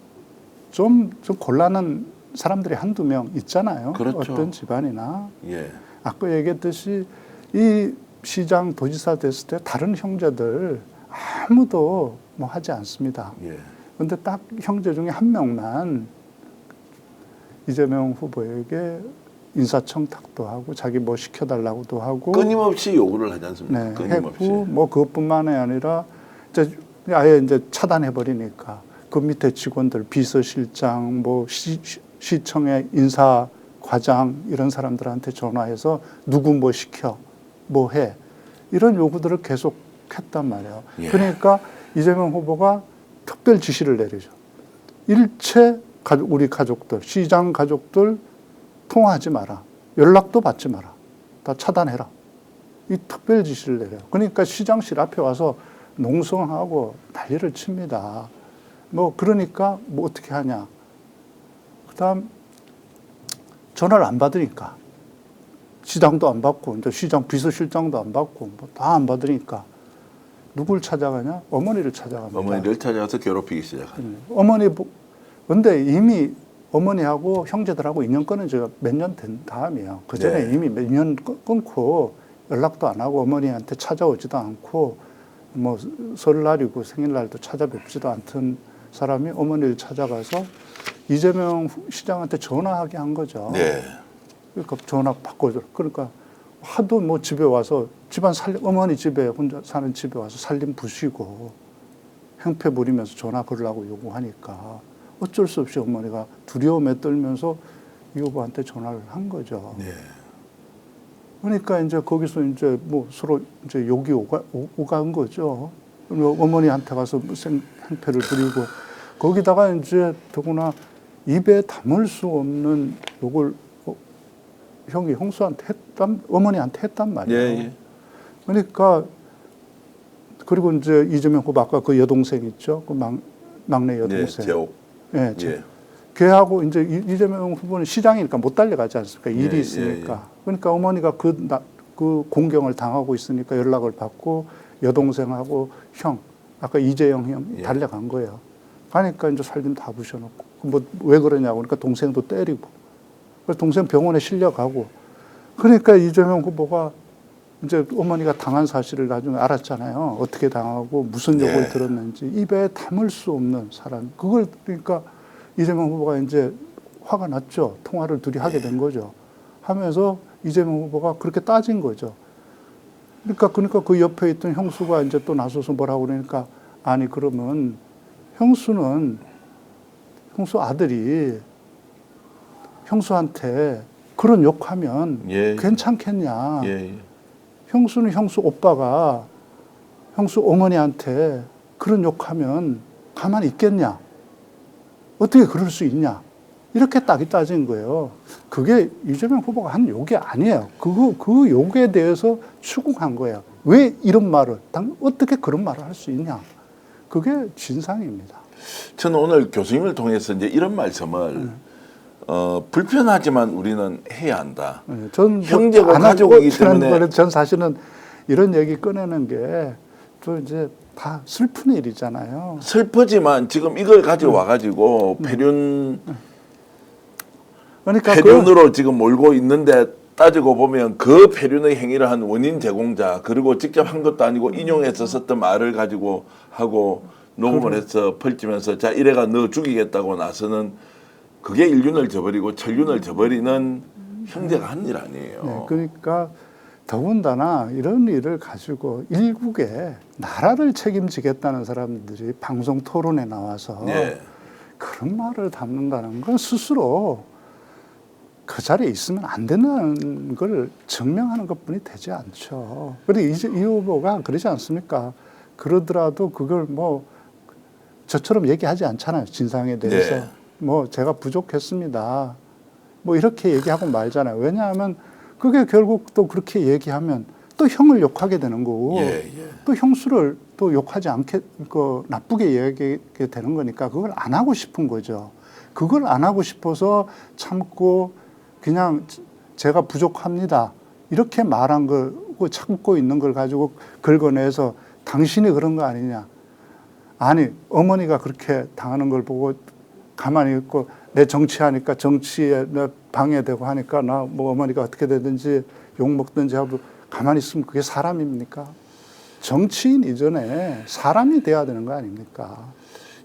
곤란한 사람들이 한두 명 있잖아요. 그렇죠. 어떤 집안이나. 예. 아까 얘기했듯이 이 시장 도지사 됐을 때 다른 형제들 아무도 뭐 하지 않습니다. 예. 그런데 딱 형제 중에 한 명만 이재명 후보에게 인사청탁도 하고 자기 뭐 시켜달라고도 하고 끊임없이 요구를 하지 않습니까? 네, 끊임없이. 했고 뭐 그것뿐만이 아니라 이제 아예 이제 차단해 버리니까 그 밑에 직원들 비서실장 뭐 시청의 인사 과장 이런 사람들한테 전화해서 누구 뭐 시켜 뭐 해 이런 요구들을 계속 했단 말이에요. 예. 그러니까 이재명 후보가 특별 지시를 내리죠. 일체 우리 가족들 시장 가족들 통화하지 마라. 연락도 받지 마라. 다 차단해라. 이 특별 지시를 내려요. 그러니까 시장실 앞에 와서 농성하고 난리를 칩니다. 뭐 그러니까 뭐 어떻게 하냐. 그다음 전화를 안 받으니까 시장도 안 받고 이제 시장 비서실장도 안 받고 뭐 다 안 받으니까 누굴 찾아가냐? 어머니를 찾아갑니다. 어머니를 찾아가서 괴롭히기 시작합니다. 어머니 근데 이미 어머니하고 형제들하고 인연 끊은 지가 몇 년 된 다음이에요. 그 전에 네. 이미 몇 년 끊고 연락도 안 하고 어머니한테 찾아오지도 않고 뭐 설날이고 생일날도 찾아뵙지도 않던 사람이 어머니를 찾아가서 이재명 시장한테 전화하게 한 거죠. 네. 그러니까 전화 바꿔줘. 그러니까 하도 뭐 집에 와서 집안 어머니 집에 혼자 사는 집에 와서 살림 부시고 행패 부리면서 전화 걸으라고 요구하니까 어쩔 수 없이 어머니가 두려움에 떨면서 이 후보한테 전화를 한 거죠. 네. 그러니까 이제 거기서 이제 뭐 서로 이제 욕이 오간 거죠. 어머니한테 가서 행패를 부리고 거기다가 이제 더구나 입에 담을 수 없는 욕을 형이 형수한테 어머니한테 했단 말이에요. 예, 예. 그러니까 그리고 이제 이재명 후보 아까 그 여동생 있죠, 그 막내 예, 여동생. 제옥. 예, 예. 걔하고 이제 이재명 후보는 시장이니까 못 달려가지 않습니까? 일이 예, 있으니까. 예, 예. 그러니까 어머니가 그 공경을 당하고 있으니까 연락을 받고 여동생하고 형, 아까 이재영 형 예. 달려간 거예요. 가니까 이제 살림 다 부셔놓고 뭐 왜 그러냐고 그러니까 동생도 때리고 그래서 동생 병원에 실려가고 그러니까 이재명 후보가 이제 어머니가 당한 사실을 나중에 알았잖아요. 어떻게 당하고 무슨 욕을 예. 들었는지 입에 담을 수 없는 사람. 그걸 그러니까 이재명 후보가 이제 화가 났죠. 통화를 둘이 하게 된 거죠. 하면서 이재명 후보가 그렇게 따진 거죠. 그러니까 그 옆에 있던 형수가 이제 또 나서서 뭐라고 그러니까 아니 그러면 형수 아들이 형수한테 그런 욕하면 예. 괜찮겠냐. 예, 예. 형수는 형수 오빠가 형수 어머니한테 그런 욕하면 가만히 있겠냐? 어떻게 그럴 수 있냐? 이렇게 딱이 따진 거예요. 그게 이재명 후보가 한 욕이 아니에요. 그 욕에 대해서 추궁한 거예요. 왜 이런 말을, 어떻게 그런 말을 할 수 있냐? 그게 진상입니다. 저는 오늘 교수님을 통해서 이제 이런 말씀을 불편하지만 우리는 해야 한다. 전 형제고 가족이기 때문에 전 사실은 이런 얘기 꺼내는 게 또 이제 다 슬픈 일이잖아요. 슬프지만 지금 이걸 가지고 와가지고 그러니까 폐륜으로 지금 몰고 있는데 따지고 보면 그 폐륜의 행위를 한 원인 제공자 그리고 직접 한 것도 아니고 인용해서 썼던 말을 가지고 하고 녹음을 해서 펼치면서 자 이래가 너 죽이겠다고 나서는 그게 인륜을 저버리고 천륜을 저버리는 형제가 한 일 아니에요. 네, 그러니까 더군다나 이런 일을 가지고 일국에 나라를 책임지겠다는 사람들이 방송 토론에 나와서 예. 그런 말을 담는다는 건 스스로 그 자리에 있으면 안 된다는 걸 증명하는 것뿐이 되지 않죠. 그리고 이 후보가 그러지 않습니까? 그러더라도 그걸 뭐 저처럼 얘기하지 않잖아요. 진상에 대해서. 네. 뭐 제가 부족했습니다. 뭐 이렇게 얘기하고 말잖아요. 왜냐하면 그게 결국 또 그렇게 얘기하면 또 형을 욕하게 되는 거고 예, 예. 또 형수를 또 욕하지 않게 나쁘게 얘기하게 되는 거니까 그걸 안 하고 싶은 거죠. 그걸 안 하고 싶어서 참고 그냥 제가 부족합니다. 이렇게 말한 걸 참고 있는 걸 가지고 긁어내서 당신이 그런 거 아니냐. 아니 어머니가 그렇게 당하는 걸 보고 가만히 있고 내 정치하니까 정치에 방해되고 하니까 나 뭐 어머니가 어떻게 되든지 욕먹든지 하고 가만히 있으면 그게 사람입니까? 정치인 이전에 사람이 돼야 되는 거 아닙니까?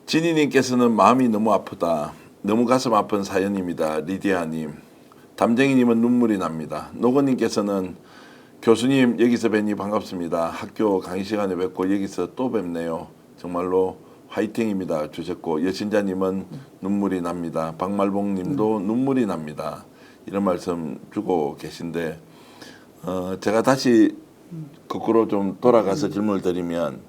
진희님께서는 마음이 너무 아프다. 너무 가슴 아픈 사연입니다. 리디아님. 담쟁이님은 눈물이 납니다. 노건님께서는 교수님 여기서 뵈니 반갑습니다. 학교 강의 시간에 뵙고 여기서 또 뵙네요. 정말로 화이팅입니다 주셨고 여신자님은 눈물이 납니다. 박말봉님도 눈물이 납니다. 이런 말씀 주고 계신데 제가 다시 거꾸로 좀 돌아가서 질문을 드리면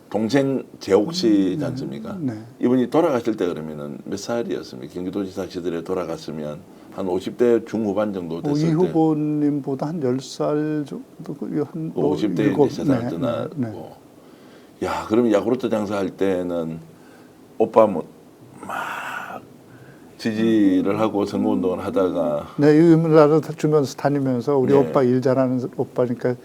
동생 재옥 씨지 않습니까? 네. 이분이 돌아가실 때 그러면은 몇 살이었습니까? 경기도지사 시절에 돌아갔으면 한 50대 중후반 정도 됐을 이 때 후보님보다 한 10살 정도 한 50대에 일곱, 세살 떠나고 네. 야 그러면 야구르트 장사할 때는 오빠 뭐 막 지지를 하고 선거운동을 하다가 네, 이문라도 주면서 다니면서 우리 네. 오빠 일 잘하는 오빠니까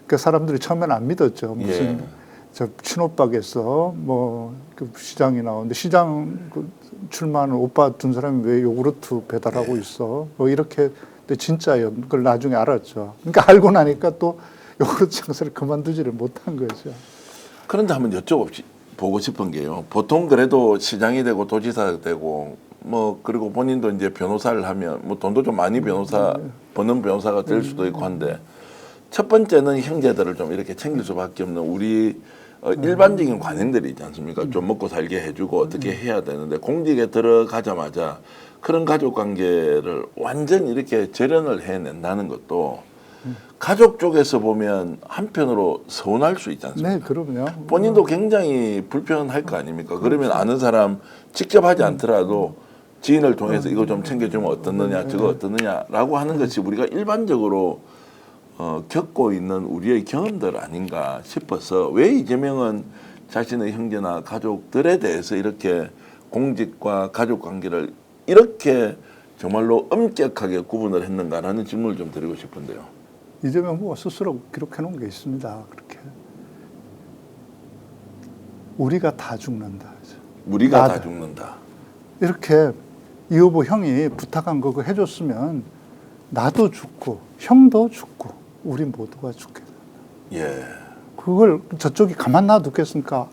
그 사람들이 처음엔 안 믿었죠. 무슨 예. 저 친오빠겠어. 뭐그 시장이 나오는데 시장 출마하는 오빠 둔 사람이 왜 요구르트 배달하고 네. 있어? 뭐 이렇게 근데 진짜예요. 그걸 나중에 알았죠. 그러니까 알고 나니까 또 요구르트 장사를 그만두지를 못한 거죠. 그런데 한번 여쭤보고 싶은 게요. 보통 그래도 시장이 되고 도지사가 되고 뭐 그리고 본인도 이제 변호사를 하면 뭐 돈도 좀 많이 버는 변호사가 될 수도 있고 한데 첫 번째는 형제들을 좀 이렇게 챙길 수밖에 없는 우리 일반적인 관행들이 있지 않습니까? 좀 먹고 살게 해주고 어떻게 해야 되는데 공직에 들어가자마자 그런 가족 관계를 완전히 이렇게 절연을 해낸다는 것도 가족 쪽에서 보면 한편으로 서운할 수 있지 않습니까? 네, 그럼요. 본인도 굉장히 불편할 거 아닙니까? 그러면 아는 사람 직접 하지 않더라도 지인을 통해서 이거 좀 챙겨주면 어떻느냐, 저거 어떻느냐라고 하는 것이 우리가 일반적으로 겪고 있는 우리의 경험들 아닌가 싶어서 왜 이재명은 자신의 형제나 가족들에 대해서 이렇게 공직과 가족 관계를 이렇게 정말로 엄격하게 구분을 했는가라는 질문을 좀 드리고 싶은데요. 이재명 후보가 스스로 기록해 놓은 게 있습니다. 그렇게 우리가 다 죽는다. 우리가 나도. 다 죽는다. 이렇게 이 후보 형이 부탁한 거 그거 해줬으면 나도 죽고 형도 죽고 우리 모두가 죽게 된다. 예. 그걸 저쪽이 가만 놔두겠습니까?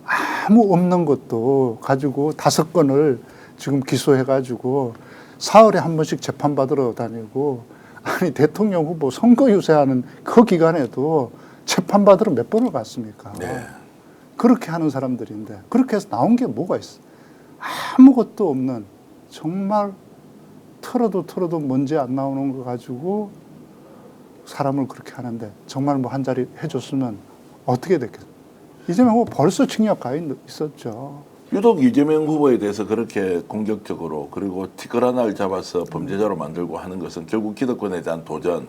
아무 없는 것도 가지고 5건을 지금 기소해가지고 사흘에 한 번씩 재판받으러 다니고 아니 대통령 후보 선거 유세하는 그 기간에도 재판받으러 몇 번을 갔습니까? 네. 그렇게 하는 사람들인데 그렇게 해서 나온 게 뭐가 있어? 아무것도 없는 정말 털어도 먼지 안 나오는 거 가지고 사람을 그렇게 하는데 정말 뭐 한 자리 해줬으면 어떻게 됐겠어요? 이재명 후보 벌써 징역 가 있었죠. 유독 이재명 후보에 대해서 그렇게 공격적으로 그리고 티끌 하나를 잡아서 범죄자로 만들고 하는 것은 결국 기득권에 대한 도전.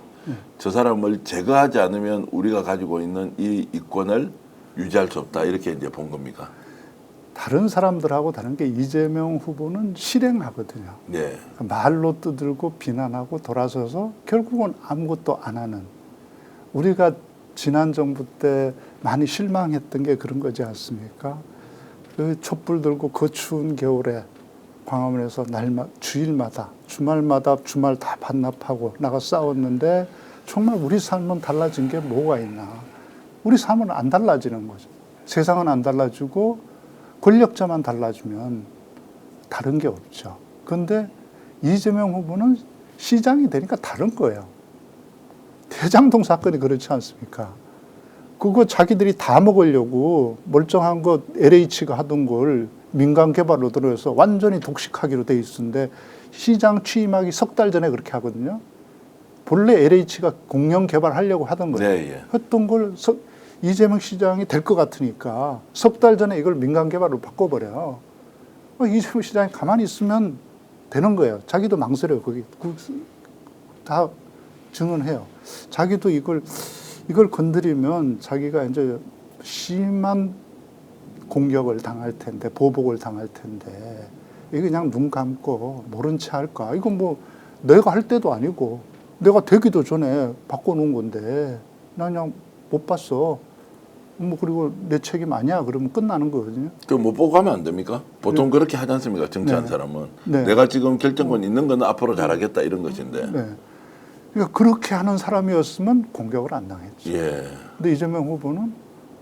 저 사람을 제거하지 않으면 우리가 가지고 있는 이 이권을 유지할 수 없다 이렇게 이제 본 겁니까? 다른 사람들하고 다른 게 이재명 후보는 실행하거든요. 네. 말로 떠들고 비난하고 돌아서서 결국은 아무것도 안 하는. 우리가 지난 정부 때 많이 실망했던 게 그런 거지 않습니까? 그 촛불 들고 그 추운 겨울에 광화문에서 주일마다 주말마다 주말 다 반납하고 나가 싸웠는데 정말 우리 삶은 달라진 게 뭐가 있나? 우리 삶은 안 달라지는 거죠. 세상은 안 달라지고 권력자만 달라지면 다른 게 없죠. 그런데 이재명 후보는 시장이 되니까 다른 거예요. 대장동 사건이 그렇지 않습니까? 그거 자기들이 다 먹으려고 멀쩡한 거 LH가 하던 걸 민간 개발로 들어서 완전히 독식하기로 돼 있었는데 시장 취임하기 3달 전에 그렇게 하거든요. 본래 LH가 공영 개발하려고 하던 거예요. 네, 예. 했던 걸 이재명 시장이 될 것 같으니까 3달 전에 이걸 민간 개발로 바꿔버려요. 이재명 시장이 가만히 있으면 되는 거예요. 자기도 망설여요. 거기 다 증언해요. 자기도 이걸 건드리면 자기가 이제 심한 공격을 당할 텐데, 보복을 당할 텐데, 이거 그냥 눈 감고 모른 채 할까? 이건 뭐 내가 할 때도 아니고, 내가 되기도 전에 바꿔놓은 건데, 나 그냥 못 봤어. 뭐 그리고 내 책임 아니야. 그러면 끝나는 거거든요. 그럼 못 보고 가면 안 됩니까? 보통 네. 그렇게 하지 않습니까? 정치하는 네. 사람은. 네. 내가 지금 결정권 있는 건 앞으로 잘하겠다 이런 것인데. 네. 그러니까 그렇게 하는 사람이었으면 공격을 안 당했죠. 예. 근데 이재명 후보는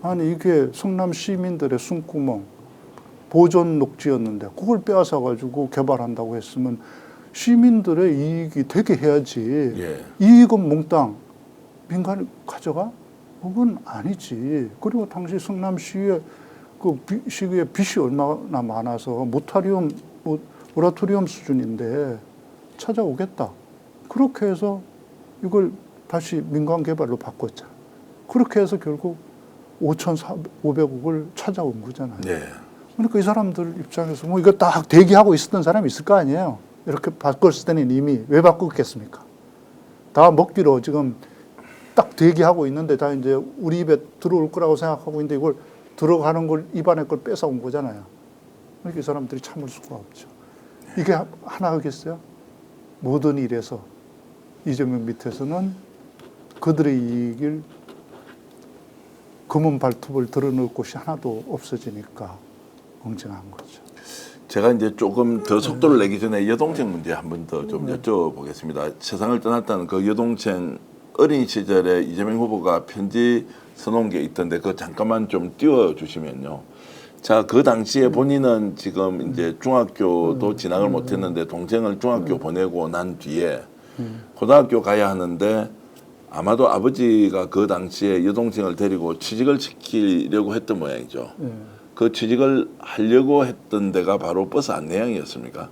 아니 이게 성남 시민들의 숨구멍 보존 녹지였는데 그걸 빼앗아 가지고 개발한다고 했으면 시민들의 이익이 되게 해야지. 예. 이익은 몽땅 민간이 가져가? 그건 아니지. 그리고 당시 성남시의 그 시의 빚이 얼마나 많아서 모라토리엄 수준인데 찾아오겠다. 그렇게 해서 이걸 다시 민간 개발로 바꿨잖아. 그렇게 해서 결국 5,500억을 찾아온 거잖아요. 네. 그러니까 이 사람들 입장에서 뭐 이거 딱 대기하고 있었던 사람이 있을 거 아니에요. 이렇게 바꿨을 때는 이미 왜 바꿨겠습니까? 다 먹기로 지금 딱 대기하고 있는데 다 이제 우리 입에 들어올 거라고 생각하고 있는데 이걸 들어가는 걸 입안에 걸 뺏어온 거잖아요. 그러니까 이 사람들이 참을 수가 없죠. 이게 하나 하겠어요? 모든 일에서 이재명 밑에서는 그들의 이익을 검은 발톱을 드러낼 곳이 하나도 없어지니까 엉증한 거죠. 제가 이제 조금 더 속도를 내기 전에 여동생 문제 한 번 더 좀 여쭤보겠습니다. 세상을 떠났다는 그 여동생 어린 시절에 이재명 후보가 편지 써놓은 게 있던데 그거 잠깐만 좀 띄워주시면요. 자, 그 당시에 본인은 지금 이제 중학교도 진학을 못했는데 동생을 중학교 보내고 난 뒤에 고등학교 가야 하는데 아마도 아버지가 그 당시에 여동생을 데리고 취직을 시키려고 했던 모양이죠. 그 취직을 하려고 했던 데가 바로 버스 안내양이었습니까?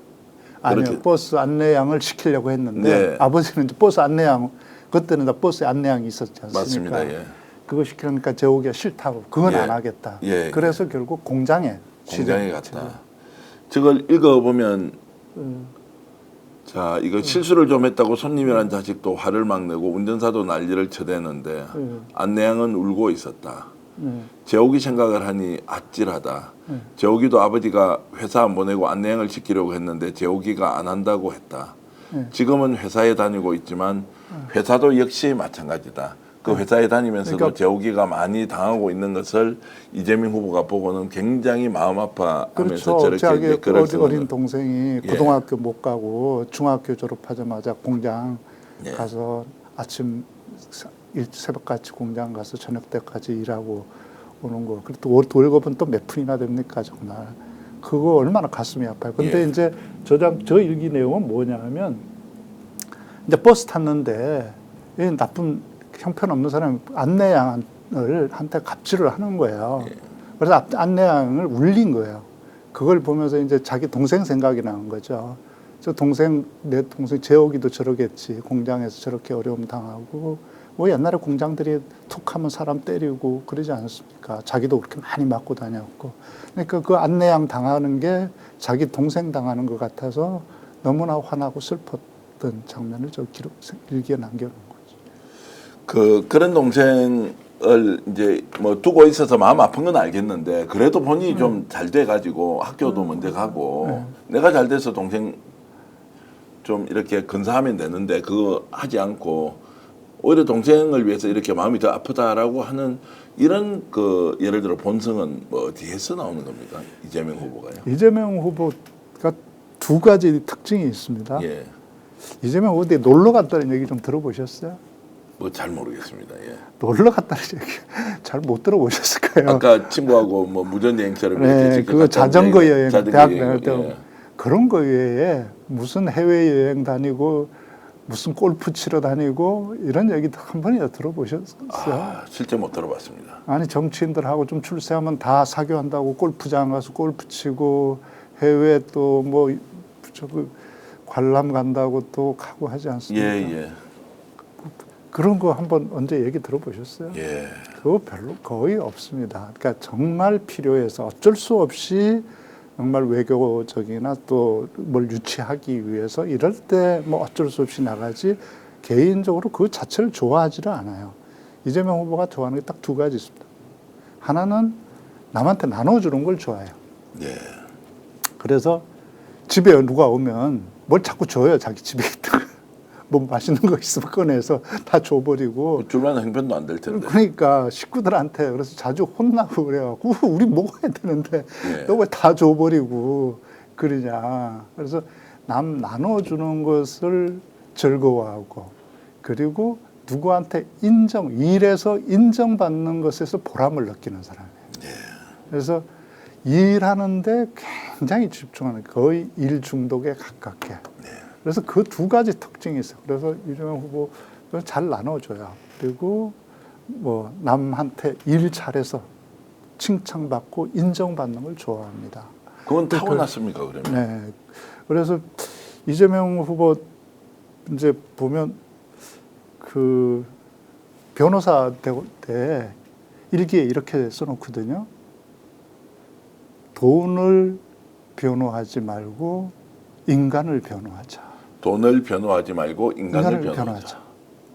아니요, 그렇게. 버스 안내양을 시키려고 했는데 네. 아버지는 이제 버스 안내양 그때는 다 버스 안내양이 있었지 않습니까? 맞습니다. 예. 그거 시키려니까 재오기가 싫다고 그건 예. 안 하겠다. 예. 그래서 결국 공장에 갔다. 저걸 읽어보면 자, 이거 실수를 좀 했다고 손님이란 자식도 화를 막 내고 운전사도 난리를 쳐대는데 안내양은 울고 있었다. 재옥이 생각을 하니 아찔하다. 재옥이도 아버지가 회사 안 보내고 안내양을 시키려고 했는데 재옥이가 안 한다고 했다. 지금은 회사에 다니고 있지만 회사도 역시 마찬가지다. 그 회사에 다니면서도 그러니까 재옥이가 많이 당하고 있는 것을 이재명 후보가 보고는 굉장히 마음 아파하면서 그렇죠. 저렇게 자기 이제 글을 쓰는 어린 거예요. 동생이 예. 고등학교 못 가고 중학교 졸업하자마자 공장 예. 가서 아침 새벽같이 공장 가서 저녁 때까지 일하고 오는 거. 그리고 또 월급은 또 몇 푼이나 됩니까 정말. 그거 얼마나 가슴이 아파요. 근데 예. 이제 저 일기 내용은 뭐냐면 이제 버스 탔는데 이 나쁜 형편없는 사람이 안내양을 한테 갑질을 하는 거예요. 그래서 안내양을 울린 거예요. 그걸 보면서 이제 자기 동생 생각이 나는 거죠. 내 동생 재옥이도 저러겠지. 공장에서 저렇게 어려움 당하고 뭐 옛날에 공장들이 툭하면 사람 때리고 그러지 않았습니까? 자기도 그렇게 많이 맞고 다녔고. 그러니까 그 안내양 당하는 게 자기 동생 당하는 것 같아서 너무나 화나고 슬펐던 장면을 저 일기에 남겨놓은 거죠. 그런 동생을 이제 뭐 두고 있어서 마음 아픈 건 알겠는데 그래도 본인이 좀 잘 돼가지고 학교도 먼저 가고 내가 잘 돼서 동생 좀 이렇게 근사하면 되는데 그거 하지 않고 오히려 동생을 위해서 이렇게 마음이 더 아프다라고 하는 이런 그 예를 들어 본성은 뭐 어디에서 나오는 겁니까? 이재명 후보가요? 이재명 후보가 두 가지 특징이 있습니다. 예, 이재명 후보 어디 놀러 갔다는 얘기 좀 들어보셨어요? 뭐 잘 모르겠습니다. 예. 놀러 갔다는 얘기 잘 못 들어보셨을 거예요. 아까 친구하고 뭐 무전여행처럼 네, 이렇게 그거 자전거 여행, 대학 다닐 때 예. 그런 거 외에 무슨 해외 여행 다니고 무슨 골프 치러 다니고 이런 얘기도 한 번이나 들어보셨어요? 실제 못 들어봤습니다. 아니 정치인들하고 좀 출세하면 다 사교한다고 골프장 가서 골프 치고 해외 또 뭐 저거 관람 간다고 또 가고 하지 않습니까? 예. 그런 거 한번 언제 얘기 들어보셨어요? 예. 그거 별로 거의 없습니다. 그러니까 정말 필요해서 어쩔 수 없이 정말 외교적이나 또 뭘 유치하기 위해서 이럴 때 뭐 어쩔 수 없이 나가지 개인적으로 그 자체를 좋아하지를 않아요. 이재명 후보가 좋아하는 게 딱 두 가지 있습니다. 하나는 남한테 나눠주는 걸 좋아해요. 예. 그래서 집에 누가 오면 뭘 자꾸 줘요. 자기 집에 있던 거. 뭐 맛있는 거 있으면 꺼내서 다 줘버리고. 줄만 행편도 안 될 텐데. 그러니까 식구들한테 그래서 자주 혼나고 그래갖고 우리 먹어야 되는데 예. 너 왜 다 줘버리고 그러냐. 그래서 남 나눠주는 것을 즐거워하고 그리고 누구한테 일해서 인정받는 것에서 보람을 느끼는 사람이에요. 예. 그래서 일하는데 굉장히 집중하는 거의 일 중독에 가깝게. 그래서 그 두 가지 특징이 있어요. 그래서 이재명 후보는 잘 나눠줘요. 그리고 뭐 남한테 일 잘해서 칭찬받고 인정받는 걸 좋아합니다. 그건 타고났습니까 그러면? 네. 그래서 이재명 후보 이제 보면 그 변호사 때 일기에 이렇게 써놓거든요. 돈을 변호하지 말고 인간을 변호하자. 돈을 변호하지 말고 인간을 변호하자.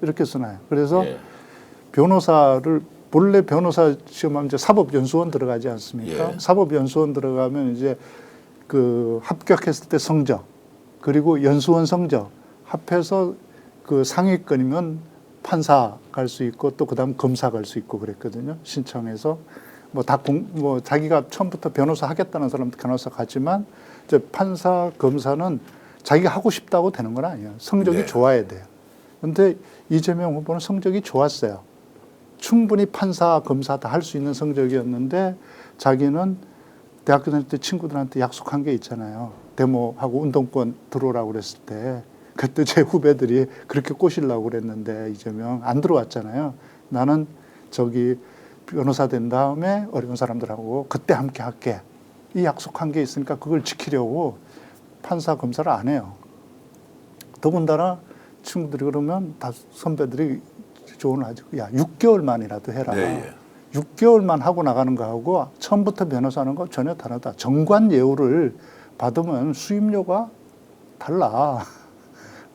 이렇게 써놔요. 그래서 예. 변호사를 본래 변호사 시험하면 이제 사법연수원 들어가지 않습니까? 예. 사법연수원 들어가면 이제 그 합격했을 때 성적 그리고 연수원 성적 합해서 그 상위권이면 판사 갈 수 있고 또 그다음 검사 갈 수 있고 그랬거든요. 신청해서 뭐 자기가 처음부터 변호사 하겠다는 사람도 변호사 가지만 이제 판사 검사는 자기가 하고 싶다고 되는 건 아니에요. 성적이 네. 좋아야 돼요. 그런데 이재명 후보는 성적이 좋았어요. 충분히 판사, 검사 다 할 수 있는 성적이었는데 자기는 대학교 다닐 때 친구들한테 약속한 게 있잖아요. 데모하고 운동권 들어오라고 그랬을 때 그때 제 후배들이 그렇게 꼬시려고 그랬는데 이재명 안 들어왔잖아요. 나는 저기 변호사 된 다음에 어려운 사람들하고 그때 함께 할게. 이 약속한 게 있으니까 그걸 지키려고 판사 검사를 안 해요. 더군다나 친구들이 그러면 다 선배들이 조언을 하죠. 야 6개월만이라도 해라. 네, 6개월만 하고 나가는 거하고 처음부터 변호사하는 거 전혀 다르다. 정관 예우를 받으면 수임료가 달라.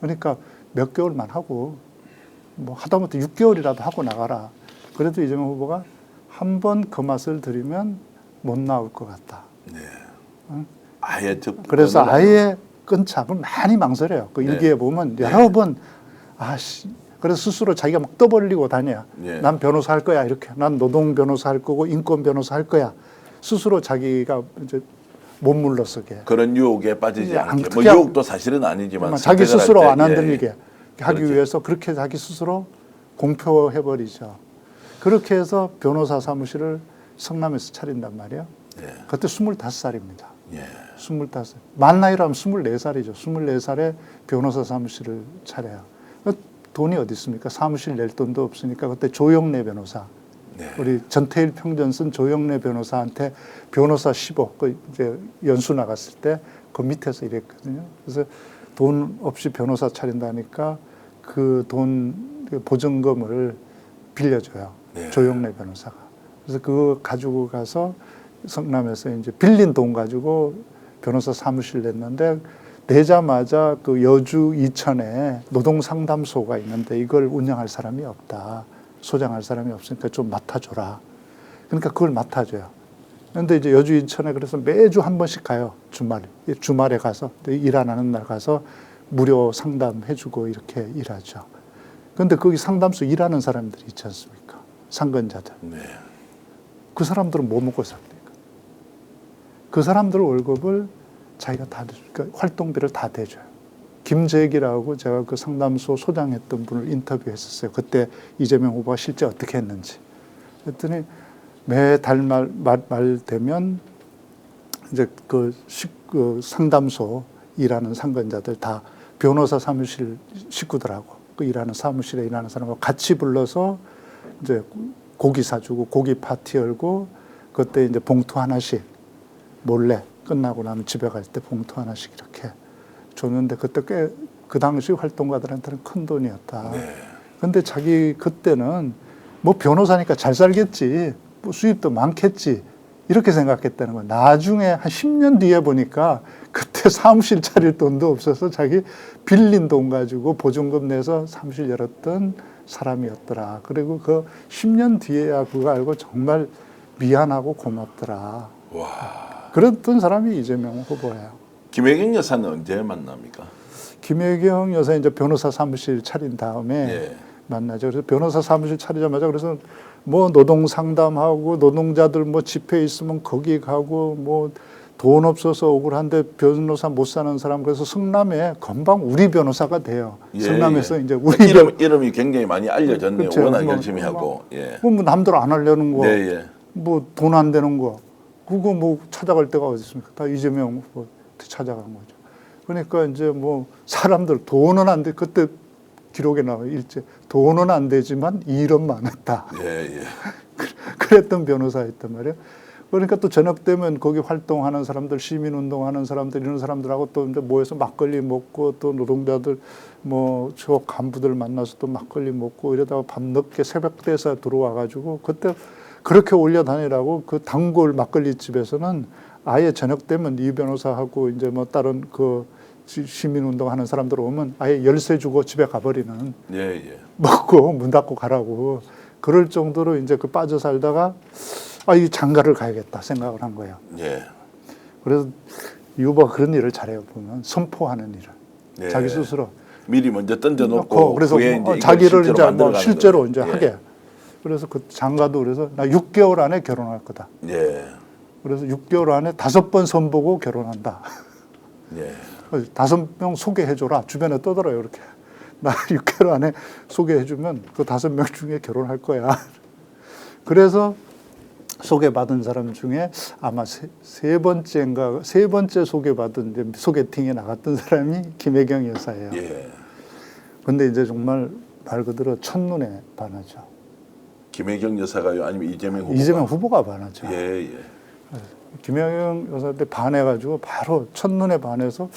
그러니까 몇 개월만 하고 뭐 하다못해 6개월이라도 하고 나가라. 그래도 이재명 후보가 한 번 그 맛을 들이면 못 나올 것 같다. 네. 응? 아예 그래서 아예 끊자고 많이 망설여요. 그 네. 일기에 보면 여러 번 그래서 스스로 자기가 막 떠벌리고 다녀. 네. 난 변호사 할 거야 이렇게. 난 노동 변호사 할 거고 인권 변호사 할 거야. 스스로 자기가 이제 못 물러서게. 그런 유혹에 빠지지 않게. 뭐 특히 유혹도 사실은 아니지만 자기 선택을 스스로 할 때, 안 흔들리게 하기 그렇죠. 위해서 그렇게 자기 스스로 공표해버리죠. 그렇게 해서 변호사 사무실을 성남에서 차린단 말이에요. 예. 그때 25살입니다. 예. 25살. 만 나이로 하면 24살이죠. 24살에 변호사 사무실을 차려요. 돈이 어디 있습니까? 사무실 낼 돈도 없으니까 그때 조영래 변호사, 네. 우리 전태일 평전 쓴 조영래 변호사한테 변호사 10억 그 이제 연수 나갔을 때 그 밑에서 일했거든요. 그래서 돈 없이 변호사 차린다니까 그 돈 보증금을 빌려줘요. 네. 조영래 변호사가. 그래서 그거 가지고 가서 성남에서 이제 빌린 돈 가지고 변호사 사무실 냈는데 내자마자 그 여주 이천에 노동상담소가 있는데 이걸 운영할 사람이 없다. 소장할 사람이 없으니까 좀 맡아줘라. 그러니까 그걸 맡아줘요. 그런데 이제 여주 이천에 그래서 매주 한 번씩 가요. 주말에 가서 일 안 하는 날 가서 무료 상담해주고 이렇게 일하죠. 그런데 거기 상담소 일하는 사람들이 있지 않습니까? 상근자들. 네. 그 사람들은 뭐 먹고 삽니까? 그 사람들 월급을 자기가 다 그러니까 활동비를 다 대줘요. 김재기라고 제가 그 상담소 소장했던 분을 인터뷰했었어요. 그때 이재명 후보가 실제 어떻게 했는지. 그랬더니 매달 말 되면 이제 그 상담소 일하는 상근자들 다 변호사 사무실 식구들하고 그 일하는 사무실에 일하는 사람하고 같이 불러서 이제 고기 사주고 고기 파티 열고 그때 이제 봉투 하나씩 몰래 끝나고 나면 집에 갈 때 봉투 하나씩 이렇게 줬는데 그때 꽤 그 당시 활동가들한테는 큰 돈이었다. 근데 자기 그때는 뭐 변호사니까 잘 살겠지, 뭐 수입도 많겠지 이렇게 생각했다는 거예요. 나중에 한 10년 뒤에 보니까 그때 사무실 차릴 돈도 없어서 자기 빌린 돈 가지고 보증금 내서 사무실 열었던 사람이었더라. 그리고 그 10년 뒤에야 그거 알고 정말 미안하고 고맙더라. 와. 그랬던 사람이 이재명 후보예요. 김혜경 여사는 언제 만납니까? 김혜경 여사 이제 변호사 사무실 차린 다음에 예. 만나죠. 그래서 변호사 사무실 차리자마자 그래서 뭐 노동 상담하고 노동자들 뭐 집회 있으면 거기 가고 뭐 돈 없어서 억울한데 변호사 못 사는 사람 그래서 성남에 금방 우리 변호사가 돼요. 예, 성남에서 예. 이제 우리 이름이 굉장히 많이 알려졌네요. 그쵸. 워낙 뭐, 열심히 하고. 예. 뭐 남들 안 하려는 거, 네, 예. 뭐 돈 안 되는 거, 그거 뭐 찾아갈 데가 어디 있습니까? 다 이재명 후보 찾아간 거죠. 그러니까 이제 뭐 사람들 돈은 안 돼. 그때 기록에 나와요. 일제 돈은 안 되지만 일은 많았다. 예, 예. 그랬던 변호사였단 말이에요. 그러니까 또 저녁 되면 거기 활동하는 사람들, 시민운동하는 사람들 이런 사람들하고 또 이제 모여서 막걸리 먹고 또 노동자들 뭐 저 간부들 만나서 또 막걸리 먹고 이러다가 밤늦게 새벽대사 들어와가지고 그때 그렇게 올려다니라고 그 단골 막걸리 집에서는 아예 저녁 되면 이 변호사하고 이제 뭐 다른 그 시민운동하는 사람들 오면 아예 열쇠 주고 집에 가버리는. 예, 예. 먹고 문 닫고 가라고 그럴 정도로 이제 그 빠져 살다가 이 장가를 가야겠다 생각을 한 거예요. 예. 그래서 이 후보가 그런 일을 잘해요. 보면 선포하는 일을 예. 자기 스스로 미리 먼저 던져놓고 그래서 그게 뭐 이제 자기를 실제로 이제 뭐 만들어가는 실제로 거예요. 이제 예. 하게. 그래서 그 장가도 그래서 나 6개월 안에 결혼할 거다. 예. 그래서 6개월 안에 5번 선보고 결혼한다. 예. 5명 소개해줘라. 주변에 떠들어요. 이렇게. 나 6개월 안에 소개해주면 그 5명 중에 결혼할 거야. 그래서 소개받은 사람 중에 아마 세 번째 소개받은 이제 소개팅에 나갔던 사람이 김혜경 여사예요. 예. 근데 이제 정말 말 그대로 첫눈에 반하죠. 김혜경 여사가요, 아니면 이재명 후보가? 이재명 후보가 반하죠. 예, 예. 김혜경 여사한테 반해가지고 바로 첫눈에 반해서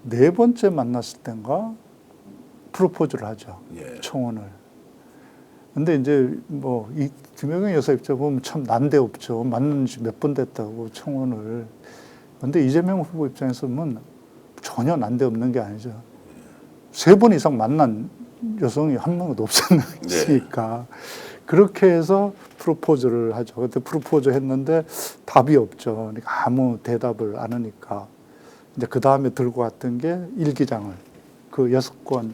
4번째 만났을 땐가 프로포즈를 하죠. 예. 청혼을. 근데 이제 뭐 이 김혜경 여사 입장 보면 참 난데없죠. 만난 지 몇 번 됐다고 청혼을. 근데 이재명 후보 입장에서 보면 전혀 난데없는 게 아니죠. 3번 이상 만난 여성이 한 명도 없었으니까 그렇게 해서 프로포즈를 하죠. 그때 프로포즈 했는데 답이 없죠. 그러니까 아무 대답을 안 하니까 이제 그 다음에 들고 왔던 게 일기장을 그 6권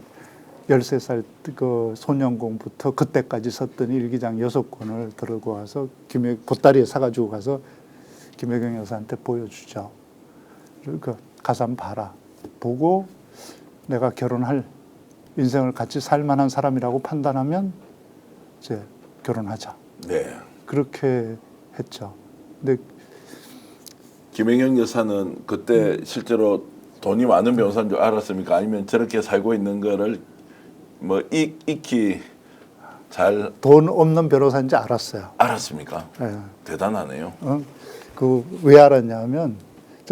13살 그 소년공부터 그때까지 썼던 일기장 6권을 들고 와서 보따리에 사가지고 가서 김혜경 여사한테 보여주죠. 그러니까 가서 한번 봐라. 보고 내가 결혼할 인생을 같이 살 만한 사람이라고 판단하면 이제 결혼하자. 네. 그렇게 했죠. 근데 김혜경 여사는 그때 실제로 돈이 많은 변호사인 줄 알았습니까? 아니면 저렇게 살고 있는 거를 뭐 익히 잘 돈 없는 변호사인지 알았어요. 알았습니까? 예. 대단하네요. 그 왜 알았냐면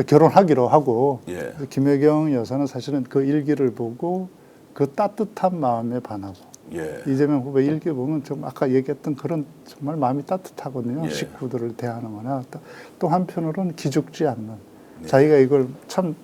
결혼하기로 하고 예. 김혜경 여사는 사실은 그 일기를 보고 그 따뜻한 마음에 반하고 예. 이재명 후보 일기 보면 좀 아까 얘기했던 그런 정말 마음이 따뜻하거든요. 예. 식구들을 대하는 거나 또 한편으로는 기죽지 않는 자기가 이걸 참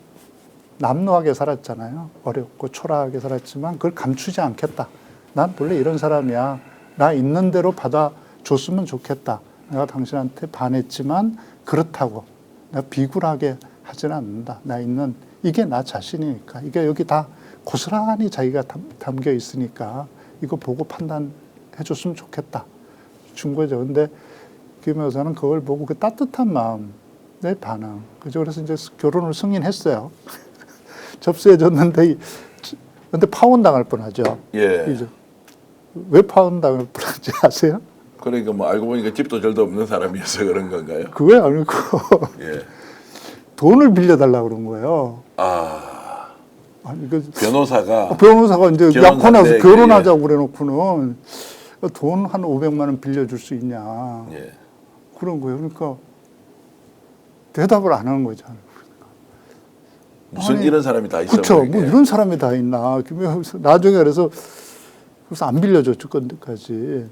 남루하게 살았잖아요. 어렵고 초라하게 살았지만 그걸 감추지 않겠다. 난 원래 이런 사람이야. 나 있는 대로 받아줬으면 좋겠다. 내가 당신한테 반했지만 그렇다고 내가 비굴하게 하지는 않는다. 나 있는 이게 나 자신이니까. 이게 여기 다 고스란히 자기가 담겨 있으니까 이거 보고 판단해 줬으면 좋겠다. 준 거죠. 근데 김 여사는 그걸 보고 그 따뜻한 마음의 반응. 그죠. 그래서 이제 결혼을 승인했어요. 접수해 줬는데 근데 파혼당할 뻔하죠. 예. 이제 왜 파혼당할 뻔한지 아세요? 그러니까 뭐 알고 보니까 집도 절도 없는 사람이어서 그런 건가요? 그게 아니고 예. 돈을 빌려달라고 그런 거예요. 아니 그 변호사가 이제 결혼하는데 약혼해서 결혼하자고 그래놓고는 돈 한 500만 원 빌려줄 수 있냐 예. 그런 거예요. 그러니까 대답을 안 하는 거잖아요. 무슨 아니, 이런 사람이 다 있어. 그렇죠. 뭐 이런 사람이 다 있나. 나중에 그래서 안 빌려줬죠. 그때까지.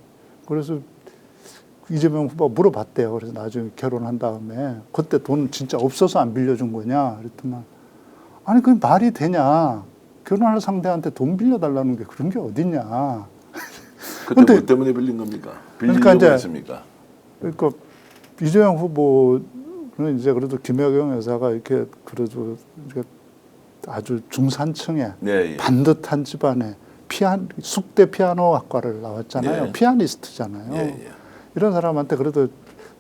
그래서 이재명 후보가 물어봤대요. 그래서 나중에 결혼한 다음에 그때 돈 진짜 없어서 안 빌려준 거냐. 그랬더만 아니 그게 말이 되냐. 결혼할 상대한테 돈 빌려달라는 게 그런 게 어딨냐. 그때 뭐 때문에 빌린 겁니까? 빌리려고 그러니까 했습니까? 그러니까 이재명 후보는 이제 그래도 김혜경 여사가 이렇게 그래도 아주 중산층의 네, 예. 반듯한 집안에 숙대 피아노 학과를 나왔잖아요. 네. 피아니스트잖아요. 예, 예. 이런 사람한테 그래도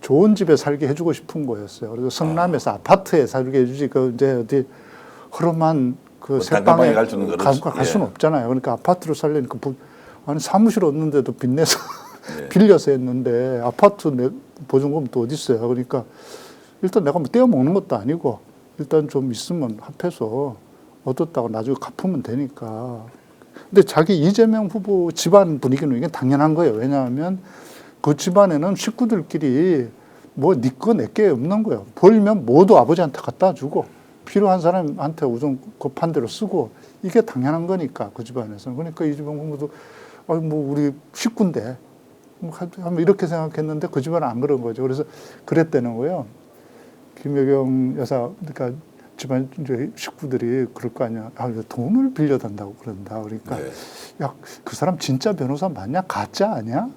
좋은 집에 살게 해주고 싶은 거였어요. 그래서 성남에서 아파트에 살게 해주지 그 이제 어디 허름한 그 뭐 새방에 단칸방에 갈 수는 없잖아요. 그러니까 아파트로 살려니까 아니 사무실 없는데도 빚내서 네. 빌려서 했는데 아파트 보증금 또 어디 있어요. 그러니까 일단 내가 뭐 떼어 먹는 것도 아니고 일단 좀 있으면 합해서 얻었다고 나중에 갚으면 되니까. 근데 자기 이재명 후보 집안 분위기는 이게 당연한 거예요. 왜냐하면 그 집안에는 식구들끼리 뭐 네 거 내 게 없는 거예요. 벌면 모두 아버지한테 갖다 주고 필요한 사람한테 우선 급한 대로 쓰고 이게 당연한 거니까 그 집안에서는. 그러니까 이재명 후보도 뭐 우리 식구인데 뭐 이렇게 생각했는데 그 집안은 안 그런 거죠. 그래서 그랬다는 거예요. 김혜경 여사 그러니까 집안 이제 식구들이 그럴 거 아니야. 돈을 빌려단다고 그런다. 그러니까 네. 야, 그 사람 진짜 변호사 맞냐? 가짜 아니야?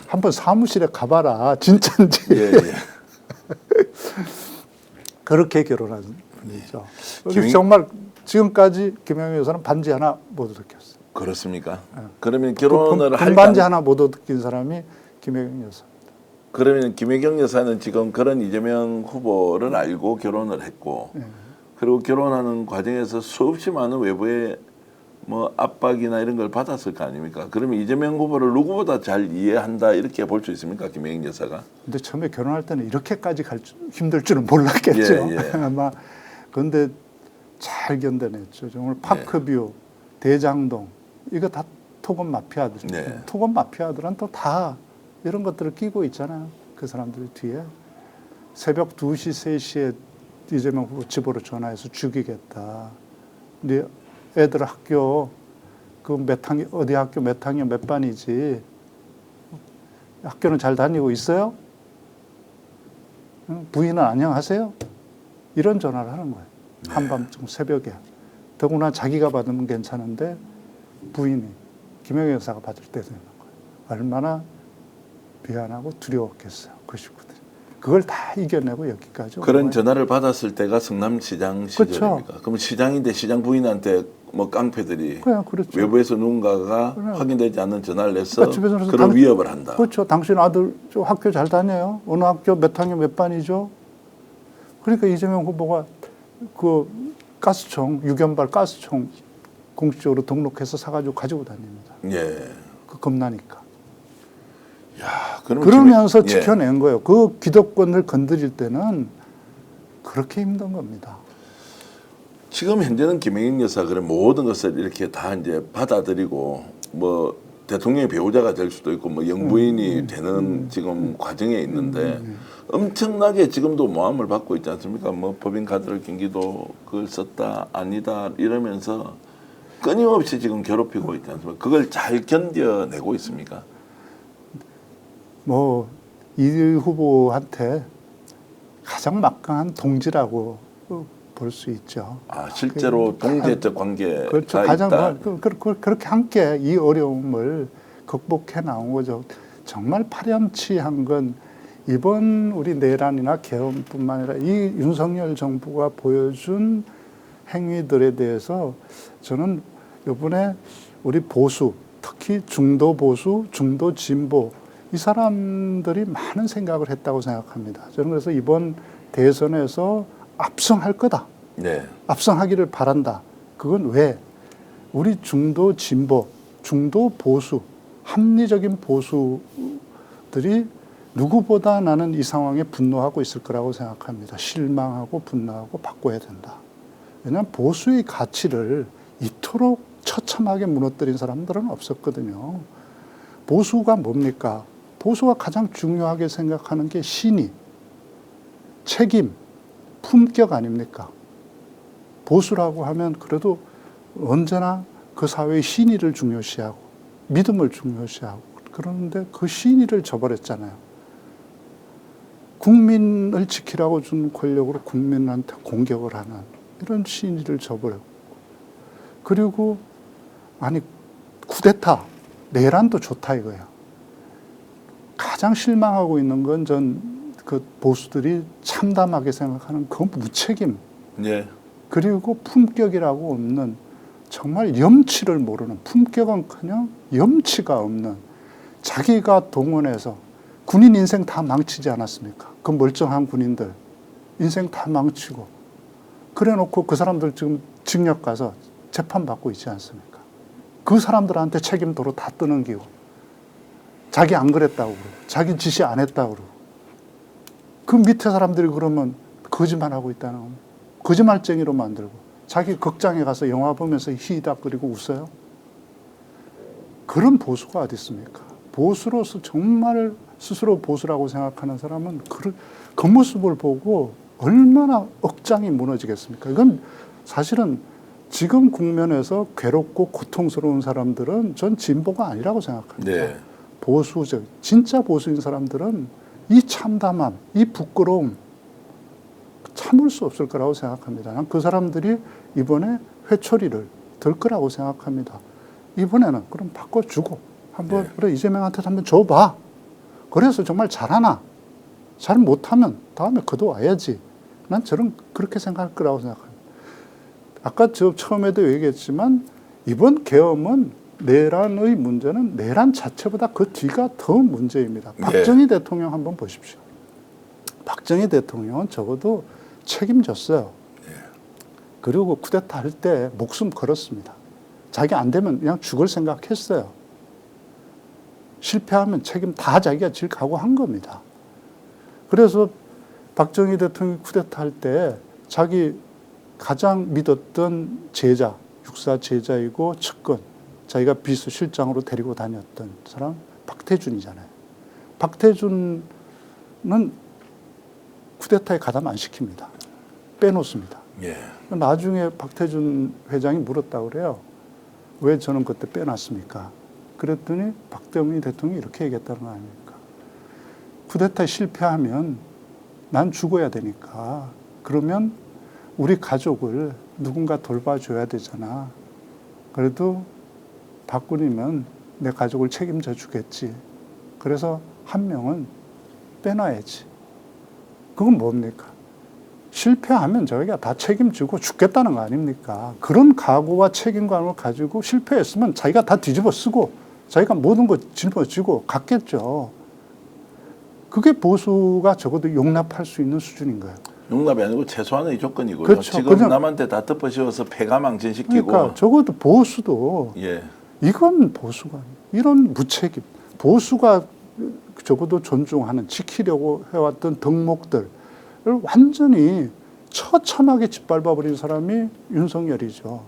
한번 사무실에 가봐라. 진짜인지. 예, 예. 그렇게 결혼한 분이죠. 정말 지금까지 김혜경 여사는 반지 하나 못 얻었겠어요. 그렇습니까? 그러면 결혼을 할 반지 하나 못 얻긴 사람이 김혜경 여사. 그러면 김혜경 여사는 지금 그런 이재명 후보를 알고 결혼을 했고 그리고 결혼하는 과정에서 수없이 많은 외부의 뭐 압박이나 이런 걸 받았을 거 아닙니까? 그러면 이재명 후보를 누구보다 잘 이해한다 이렇게 볼 수 있습니까? 김혜경 여사가? 근데 처음에 결혼할 때는 이렇게까지 힘들 줄은 몰랐겠죠. 예, 예. 아마 그런데 잘 견뎌냈죠. 정말 파크뷰, 대장동 이거 다 토건 마피아들. 네. 토건 마피아들은 또 다 이런 것들을 끼고 있잖아요. 그 사람들 뒤에. 새벽 2시, 3시에 이재명 후보 집으로 전화해서 죽이겠다. 근데 애들 학교 어디 학교 몇 학년 몇 반이지? 학교는 잘 다니고 있어요? 부인은 안녕하세요? 이런 전화를 하는 거예요. 한밤중 새벽에. 더구나 자기가 받으면 괜찮은데 부인이 김영애 여사가 받을 때 되는 거예요. 얼마나 미안하고 두려웠겠어요. 그 식구들이. 그걸 다 이겨내고 여기까지 온 그런 거예요. 전화를 받았을 때가 성남시장 시절입니까? 그렇죠. 그럼 시장인데 시장 부인한테 뭐 깡패들이 그냥 그렇죠. 외부에서 누군가가 그래. 확인되지 않는 전화를 내서 그러니까 집에서 그래서 그런 위협을 한다. 그렇죠. 당신 아들 저 학교 잘 다녀요? 어느 학교 몇 학년 몇 반이죠? 그러니까 이재명 후보가 그 가스총, 유견발 가스총 공식적으로 등록해서 사가지고 가지고 다닙니다. 예. 그 겁나니까. 야, 그럼 그러면서 지금- 예. 지켜낸 거예요. 그 기득권을 건드릴 때는 그렇게 힘든 겁니다. 지금 현재는 김영인 여사 그런 모든 것을 이렇게 다 이제 받아들이고 뭐 대통령의 배우자가 될 수도 있고 뭐 영부인이 되는 지금 과정에 있는데 엄청나게 지금도 모함을 받고 있지 않습니까? 뭐 법인카드를 경기도 그걸 썼다 아니다 이러면서 끊임없이 지금 괴롭히고 있지 않습니까? 그걸 잘 견뎌내고 있습니까? 뭐 이 후보한테 가장 막강한 동지라고 볼 수 있죠. 아 실제로 동제적 관계가 그렇죠. 있다. 가장 그렇게 함께 이 어려움을 극복해 나온 거죠. 정말 파렴치한 건 이번 우리 내란이나 계엄뿐만 아니라 이 윤석열 정부가 보여준 행위들에 대해서 저는 이번에 우리 보수, 특히 중도 보수, 중도 진보 이 사람들이 많은 생각을 했다고 생각합니다. 저는 그래서 이번 대선에서 압승할 거다. 네. 압승하기를 바란다. 그건 왜? 우리 중도 진보, 중도 보수, 합리적인 보수들이 누구보다 나는 이 상황에 분노하고 있을 거라고 생각합니다. 실망하고 분노하고 바꿔야 된다. 왜냐하면 보수의 가치를 이토록 처참하게 무너뜨린 사람들은 없었거든요. 보수가 뭡니까? 보수가 가장 중요하게 생각하는 게 신의, 책임, 품격 아닙니까? 보수라고 하면 그래도 언제나 그 사회의 신의를 중요시하고 믿음을 중요시하고 그러는데 그 신의를 저버렸잖아요. 국민을 지키라고 준 권력으로 국민한테 공격을 하는 이런 신의를 저버렸고 그리고 아니 쿠데타, 내란도 좋다 이거야. 가장 실망하고 있는 건 전 그 보수들이 참담하게 생각하는 그 무책임 예. 그리고 품격이라고 없는 정말 염치를 모르는 품격은 그냥 염치가 없는 자기가 동원해서 군인 인생 다 망치지 않았습니까? 그 멀쩡한 군인들 인생 다 망치고 그래놓고 그 사람들 지금 징역 가서 재판받고 있지 않습니까? 그 사람들한테 책임도로 다 떠넘기고 자기 안 그랬다고 그러고 자기 지시 안 했다고 그러고 그 밑에 사람들이 그러면 거짓말하고 있다는 겁니다. 거짓말쟁이로 만들고 자기 극장에 가서 영화 보면서 히히닥거리고 웃어요. 그런 보수가 어디 있습니까? 보수로서 정말 스스로 보수라고 생각하는 사람은 그 모습을 보고 얼마나 억장이 무너지겠습니까? 이건 사실은 지금 국면에서 괴롭고 고통스러운 사람들은 전 진보가 아니라고 생각합니다. 네. 보수적, 진짜 보수인 사람들은 이 참담함, 이 부끄러움 참을 수 없을 거라고 생각합니다. 난 그 사람들이 이번에 회초리를 들 거라고 생각합니다. 이번에는 그럼 바꿔주고 한번 그래 이재명한테 한번 줘봐. 그래서 정말 잘하나? 잘 못하면 다음에 거둬와야지. 난 저는 그렇게 생각할 거라고 생각합니다. 아까 저 처음에도 얘기했지만 이번 계엄은 내란의 문제는 내란 자체보다 그 뒤가 더 문제입니다. 박정희 대통령 한번 보십시오. 박정희 대통령은 적어도 책임졌어요. 그리고 쿠데타 할 때 목숨 걸었습니다. 자기 안 되면 그냥 죽을 생각했어요. 실패하면 책임 다 자기가 질 각오한 겁니다. 그래서 박정희 대통령이 쿠데타 할 때 자기 가장 믿었던 제자, 육사 제자이고 측근, 자기가 비서실장으로 데리고 다녔던 사람 박태준이잖아요. 박태준은 쿠데타에 가담 안 시킵니다. 빼놓습니다. 예. 나중에 박태준 회장이 물었다고 그래요. 왜 저는 그때 빼놨습니까? 그랬더니 박정희 대통령이 이렇게 얘기했다는 거 아닙니까? 쿠데타에 실패하면 난 죽어야 되니까 그러면 우리 가족을 누군가 돌봐줘야 되잖아. 그래도 박군이면 내 가족을 책임져 주겠지. 그래서 한 명은 빼놔야지. 그건 뭡니까? 실패하면 저희가 다 책임지고 죽겠다는 거 아닙니까? 그런 각오와 책임감을 가지고 실패했으면 자기가 다 뒤집어 쓰고 자기가 모든 거 짊어지고 갔겠죠. 그게 보수가 적어도 용납할 수 있는 수준인 거예요. 용납이 아니고 최소한의 조건이고요. 그렇죠. 지금 그냥- 남한테 다 덮어씌워서 패가망신시키고 그러니까 적어도 보수도 예. 이건 보수가 아니에요. 이런 무책임. 보수가 적어도 존중하는 지키려고 해왔던 덕목들을 완전히 처참하게 짓밟아버린 사람이 윤석열이죠.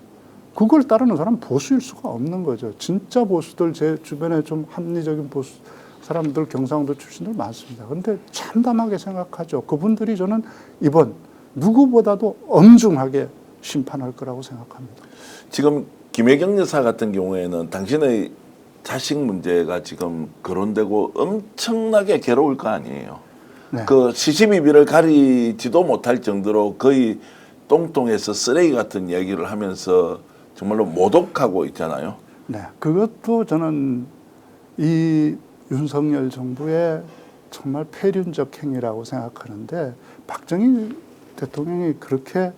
그걸 따르는 사람은 보수일 수가 없는 거죠. 진짜 보수들 제 주변에 좀 합리적인 보수 사람들 경상도 출신들 많습니다. 그런데 참담하게 생각하죠. 그분들이 저는 이번 누구보다도 엄중하게 심판할 거라고 생각합니다. 지금 김혜경 여사 같은 경우에는 당신의 자식 문제가 지금 거론되고 엄청나게 괴로울 거 아니에요. 네. 그 시시비비를 가리지도 못할 정도로 거의 똥똥해서 쓰레기 같은 이야기를 하면서 정말로 모독하고 있잖아요. 네, 그것도 저는 이 윤석열 정부의 정말 폐륜적 행위라고 생각하는데 박정희 대통령이 그렇게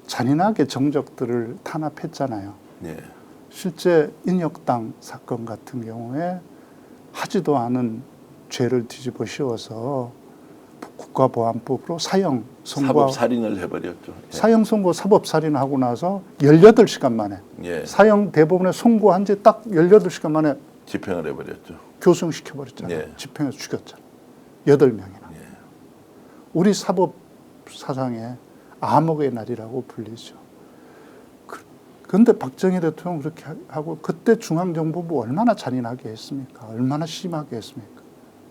잔인하게 정적들을 탄압했잖아요. 예. 실제 인혁당 사건 같은 경우에 하지도 않은 죄를 뒤집어 씌워서 국가보안법으로 사형 선고 사법살인을 해버렸죠. 예. 사형 선고 사법살인하고 나서 18시간 만에 예. 사형 대법원에 선고한 지 딱 18시간 만에 집행을 해버렸죠. 교성시켜버렸잖아요. 예. 집행해서 죽였잖아요. 8명이나. 예. 우리 사법 사상에 암흑의 날이라고 불리죠. 그런데 박정희 대통령 그렇게 하고 그때 중앙정보부 얼마나 잔인하게 했습니까? 얼마나 심하게 했습니까?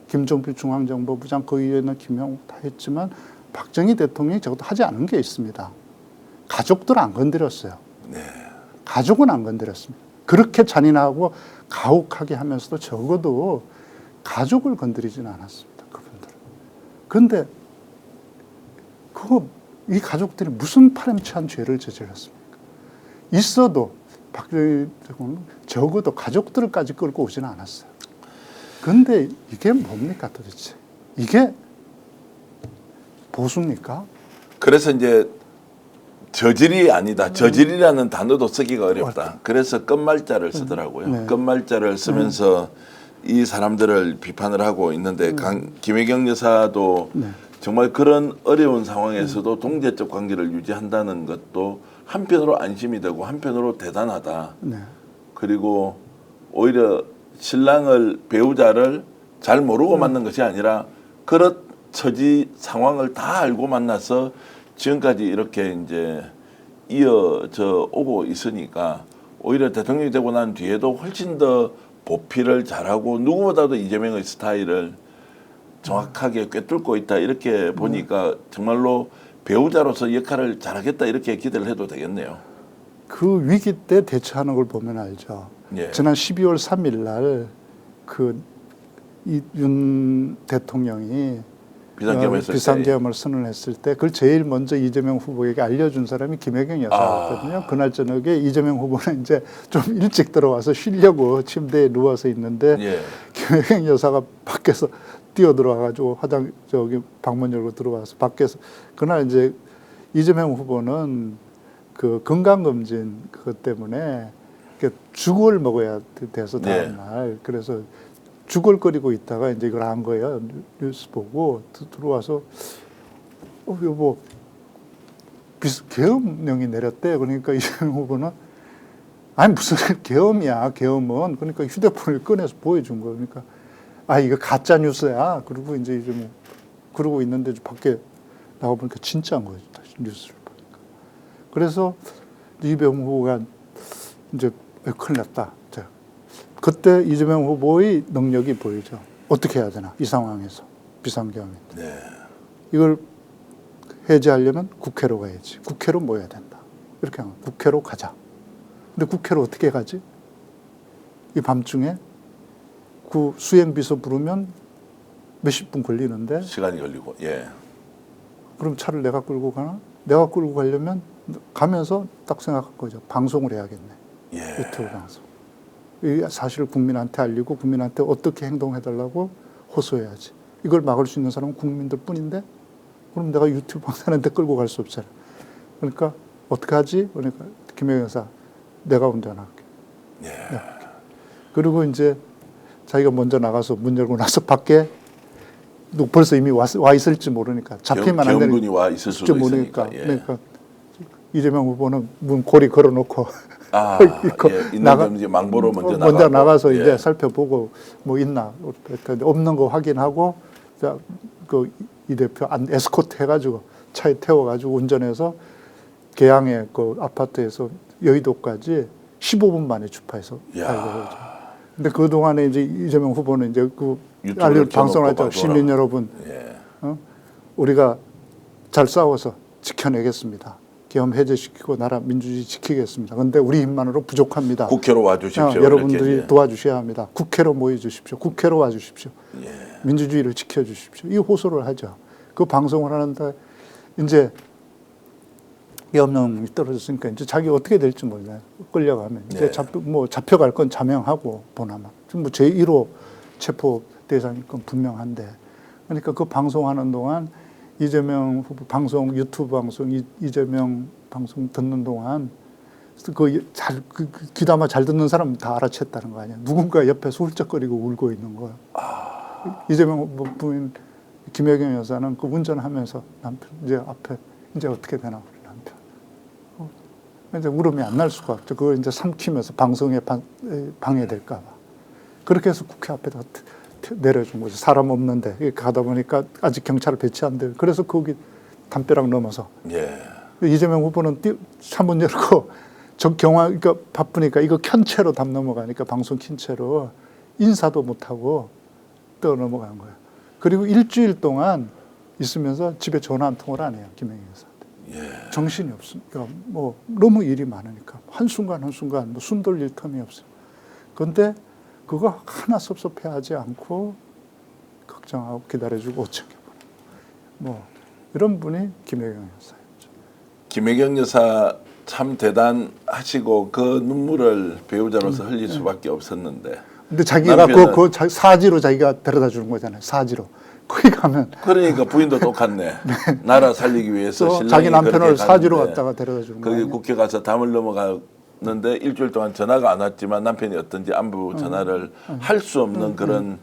김종필 중앙정보부장 그 이후에는 김영욱 다 했지만 박정희 대통령이 적어도 하지 않은 게 있습니다. 가족들 안 건드렸어요. 네. 가족은 안 건드렸습니다. 그렇게 잔인하고 가혹하게 하면서도 적어도 가족을 건드리지는 않았습니다. 그분들은. 그런데 이 가족들이 무슨 파렴치한 죄를 저질렀습니까? 있어도 박정희 대통령은 적어도 가족들까지 끌고 오지는 않았어요. 그런데 이게 뭡니까 도대체? 이게 보수입니까? 그래서 이제 저질이 아니다. 저질이라는 단어도 쓰기가 어렵다. 그래서 끝말자를 쓰더라고요. 네. 끝말자를 쓰면서 이 사람들을 비판을 하고 있는데 김혜경 여사도 네. 정말 그런 어려운 상황에서도 동제적 관계를 유지한다는 것도 한편으로 안심이 되고 한편으로 대단하다. 네. 그리고 오히려 신랑을 배우자를 잘 모르고 만난 것이 아니라 그런 처지 상황을 다 알고 만나서 지금까지 이렇게 이제 이어져 오고 있으니까 오히려 대통령이 되고 난 뒤에도 훨씬 더 보필을 잘하고 누구보다도 이재명의 스타일을 정확하게 꿰뚫고 있다 이렇게 보니까 정말로 배우자로서 역할을 잘하겠다 이렇게 기대를 해도 되겠네요. 그 위기 때 대처하는 걸 보면 알죠. 예. 지난 12월 3일 날 윤 대통령이 비상계엄했을 비상계엄을 선언했을 때 그걸 제일 먼저 이재명 후보에게 알려준 사람이 김혜경 여사였거든요. 그날 저녁에 이재명 후보는 이제 좀 일찍 들어와서 쉬려고 침대에 누워서 있는데 예. 김혜경 여사가 밖에서 뛰어 들어와가지고 방문 열고 들어와서 밖에서 그날 이제 이재명 후보는 그 건강검진 그것 때문에 죽을 먹어야 돼서 다음날 그래서 죽을 거리고 있다가 이제 이걸 한 거예요. 뉴스 보고 들어와서 여보 계엄령이 내렸대. 그러니까 이재명 후보는 아니 무슨 계엄이야. 계엄은 그러니까 휴대폰을 꺼내서 보여준 거예요. 그러니까 아 이거 가짜 뉴스야. 그리고 이제 뭐 그러고 있는데 밖에 나와 보니까 진짜인 거예요. 다시 뉴스를 보니까. 그래서 이재명 후보가 이제 큰일 났다. 그때 이재명 후보의 능력이 보이죠. 어떻게 해야 되나 이 상황에서 비상계엄인데 네. 이걸 해제하려면 국회로 가야지. 국회로 모여야 된다. 이렇게 하면 국회로 가자. 근데 국회로 어떻게 가지? 이 밤중에 그 수행비서 부르면 몇십 분 걸리는데 시간이 걸리고 예. 그럼 차를 내가 끌고 가나? 내가 끌고 가려면 가면서 딱 생각한 거죠. 방송을 해야겠네. 예. 유튜브 방송. 이 사실을 국민한테 알리고 국민한테 어떻게 행동해달라고 호소해야지. 이걸 막을 수 있는 사람은 국민들 뿐인데 그럼 내가 유튜브 방송하는데 끌고 갈 수 없잖아. 그러니까 어떻게 하지? 그러니까 김혜경 여사 내가 운전할게. 예. 그리고 이제 자기가 먼저 나가서 문 열고 나서 밖에 벌써 이미 와 있을지 모르니까 잡히면 안 경군이 와 있을 수도 있으니까. 예. 그러니까 이재명 후보는 문 고리 걸어놓고 있는 이제 망보로 먼저 나가서 예. 이제 살펴보고 뭐 있나 없는 거 확인하고 그 이 대표 에스코트 해가지고 차에 태워가지고 운전해서 계양의 그 아파트에서 여의도까지 15분 만에 주파해서 가려고 그러죠. 근데 그 동안에 이제 이재명 후보는 이제 그 방송을 하죠. 시민 여러분, 예. 우리가 잘 싸워서 지켜내겠습니다. 계엄 해제시키고 나라 민주주의 지키겠습니다. 그런데 우리 힘만으로 부족합니다. 국회로 와주십시오. 여러분들이 이렇게. 도와주셔야 합니다. 국회로 모여주십시오. 국회로 와주십시오. 예. 민주주의를 지켜주십시오. 이 호소를 하죠. 그 방송을 하는데 이제 계엄령이 떨어졌으니까 이제 자기 어떻게 될지 몰라요. 끌려가면 이제 잡혀갈 건 자명하고 보나마. 지금 뭐 제1호 체포 대상일 건 분명한데 그러니까 그 방송하는 동안 이재명 후보 방송 유튜브 방송 이재명 방송 듣는 동안 귀담아 잘 듣는 사람 다 알아챘다는 거 아니야. 누군가 옆에서 훌쩍거리고 울고 있는 거야. 이재명 후보 부인 김혜경 여사는 그 운전하면서 남편 이제 앞에 이제 어떻게 되나 우리 남편. 이제 울음이 안 날 수가 없죠. 그걸 이제 삼키면서 방송에 방해될까 봐. 그렇게 해서 국회 앞에다 내려준 거죠. 사람 없는데 이렇게 가다 보니까 아직 경찰을 배치 안 돼요. 그래서 거기 담벼락 넘어서 이재명 후보는 차문 열고 그러니까 바쁘니까 이거 켠 채로 담 넘어가니까 방송 킨 채로 인사도 못 하고 떠 넘어간 거예요. 그리고 일주일 동안 있으면서 집에 전화 한 통을 안 해요. 김혜경 여사한테. 정신이 없으니까 뭐 너무 일이 많으니까 한순간 뭐 숨 돌릴 틈이 없어요. 그런데 그거 하나 섭섭해하지 않고 걱정하고 기다려주고 오청해보는 뭐 이런 분이 김혜경 여사였죠. 김혜경 여사 참 대단하시고 그 눈물을 배우자로서 흘릴 수밖에 없었는데. 근데 자기가 그 사지로 자기가 데려다 주는 거잖아요. 사지로. 거기 가면 그러니까 부인도 똑같네. 나라 살리기 위해서 자기 남편을 사지로 갖다가 데려다 주는 거예요. 거기 국회 가서 담을 넘어가는데 일주일 동안 전화가 안 왔지만 남편이 어떤지 안부 전화를 할 수 없는 그런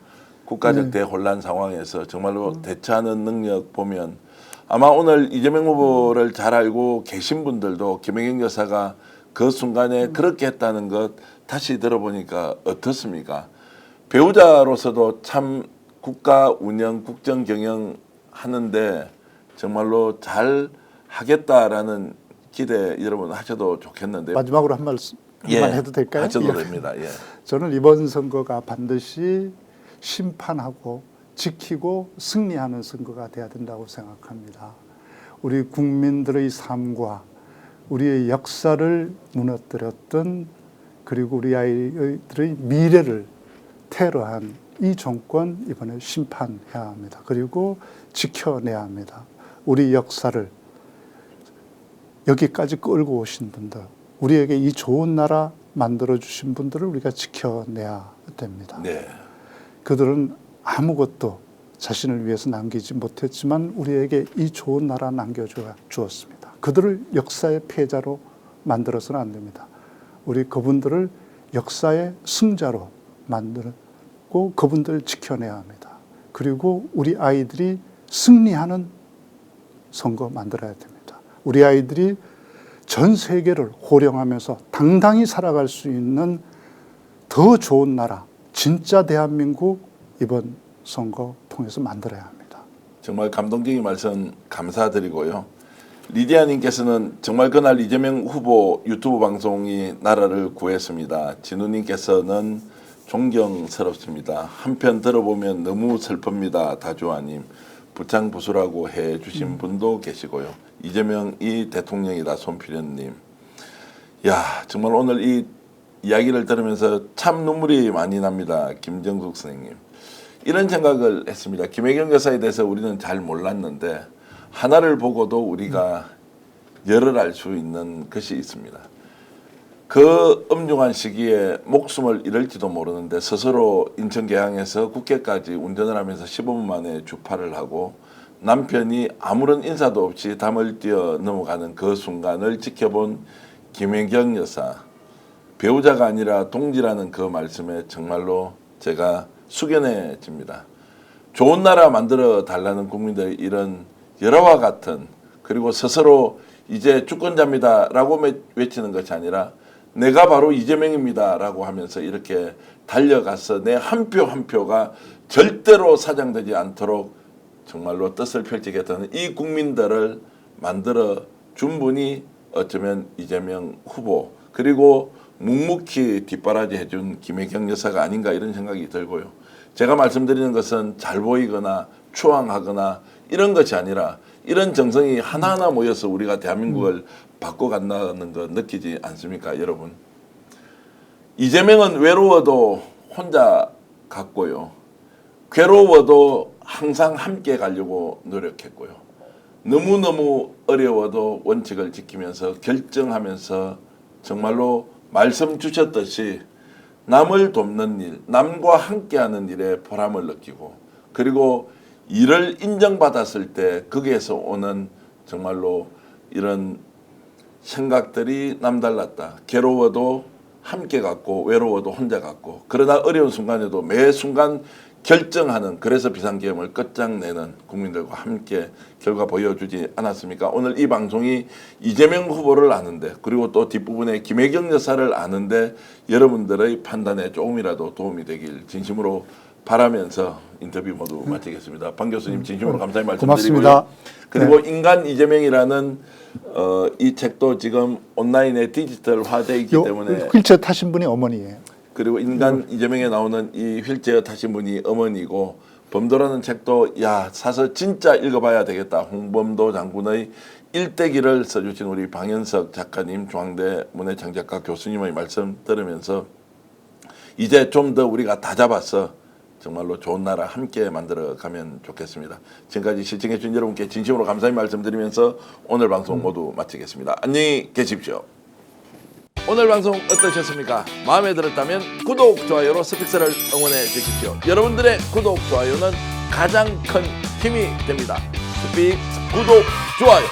국가적 대혼란 상황에서 정말로 대처하는 능력 보면 아마 오늘 이재명 후보를 잘 알고 계신 분들도 김혜경 여사가 그 순간에 그렇게 했다는 것 다시 들어보니까 어떻습니까? 배우자로서도 참 국가 운영, 국정 경영 하는데 정말로 잘 하겠다라는 기대 여러분 하셔도 좋겠는데요. 마지막으로 한 말만 해도 될까요? 하셔도 됩니다. 예. 저는 이번 선거가 반드시 심판하고 지키고 승리하는 선거가 돼야 된다고 생각합니다. 우리 국민들의 삶과 우리의 역사를 무너뜨렸던 그리고 우리 아이들의 미래를 테러한 이 정권 이번에 심판해야 합니다. 그리고 지켜내야 합니다. 우리 역사를 여기까지 끌고 오신 분들, 우리에게 이 좋은 나라 만들어주신 분들을 우리가 지켜내야 됩니다. 네. 그들은 아무것도 자신을 위해서 남기지 못했지만 우리에게 이 좋은 나라 남겨주었습니다. 그들을 역사의 패자로 만들어서는 안 됩니다. 우리 그분들을 역사의 승자로 만들고 그분들을 지켜내야 합니다. 그리고 우리 아이들이 승리하는 선거 만들어야 됩니다. 우리 아이들이 전 세계를 호령하면서 당당히 살아갈 수 있는 더 좋은 나라, 진짜 대한민국 이번 선거 통해서 만들어야 합니다. 정말 감동적인 말씀 감사드리고요. 리디아님께서는 정말 그날 이재명 후보 유튜브 방송이 나라를 구했습니다. 진우님께서는 존경스럽습니다. 한편 들어보면 너무 슬픕니다. 다주아님. 부창부수라고 해주신 분도 계시고요. 이재명이 대통령이다. 손필현님. 야 정말 오늘 이 이야기를 들으면서 참 눈물이 많이 납니다. 김정숙 선생님. 이런 생각을 했습니다. 김혜경 여사에 대해서 우리는 잘 몰랐는데 하나를 보고도 우리가 열을 알 수 있는 것이 있습니다. 그 엄중한 시기에 목숨을 잃을지도 모르는데 스스로 인천계양에서 국회까지 운전을 하면서 15분 만에 주파를 하고 남편이 아무런 인사도 없이 담을 뛰어 넘어가는 그 순간을 지켜본 김혜경 여사, 배우자가 아니라 동지라는 그 말씀에 정말로 제가 숙연해집니다. 좋은 나라 만들어 달라는 국민들의 이런 열화와 같은, 그리고 스스로 이제 주권자입니다라고 외치는 것이 아니라 내가 바로 이재명입니다라고 하면서 이렇게 달려가서 내 한 표 한 표가 절대로 사장되지 않도록 정말로 뜻을 펼치겠다는 이 국민들을 만들어 준 분이 어쩌면 이재명 후보, 그리고 묵묵히 뒷바라지 해준 김혜경 여사가 아닌가 이런 생각이 들고요. 제가 말씀드리는 것은 잘 보이거나 추앙하거나 이런 것이 아니라 이런 정성이 하나하나 모여서 우리가 대한민국을 바꿔간다는 거 느끼지 않습니까, 여러분? 이재명은 외로워도 혼자 갔고요. 괴로워도 항상 함께 가려고 노력했고요. 너무너무 어려워도 원칙을 지키면서 결정하면서 정말로 말씀 주셨듯이 남을 돕는 일, 남과 함께하는 일에 보람을 느끼고, 그리고 일을 인정받았을 때 거기에서 오는 정말로 이런 생각들이 남달랐다. 괴로워도 함께 갔고 외로워도 혼자 갔고, 그러나 어려운 순간에도 매 순간 결정하는, 그래서 비상계엄을 끝장내는 국민들과 함께 결과 보여주지 않았습니까? 오늘 이 방송이 이재명 후보를 아는데, 그리고 또 뒷부분에 김혜경 여사를 아는데 여러분들의 판단에 조금이라도 도움이 되길 진심으로 바라면서 인터뷰 모두 마치겠습니다. 방 교수님 진심으로 감사의 말씀드리고요. 고맙습니다. 그리고 인간 이재명이라는 이 책도 지금 온라인에 디지털화되어 있기 때문에, 휠체어 타신 분이 어머니예요. 그리고 인간 이재명에 나오는 이 휠체어 타신 분이 어머니고, 범도라는 책도 사서 진짜 읽어봐야 되겠다. 홍범도 장군의 일대기를 써주신 우리 방현석 작가님, 중앙대 문해창작가 교수님의 말씀 들으면서 이제 좀 더 우리가 다 잡아서 정말로 좋은 나라 함께 만들어가면 좋겠습니다. 지금까지 시청해 주신 여러분께 진심으로 감사의 말씀드리면서 오늘 방송 모두 마치겠습니다. 안녕히 계십시오. 오늘 방송 어떠셨습니까? 마음에 들었다면 구독, 좋아요로 스픽스를 응원해 주십시오. 여러분들의 구독, 좋아요는 가장 큰 힘이 됩니다. 스픽스 구독, 좋아요.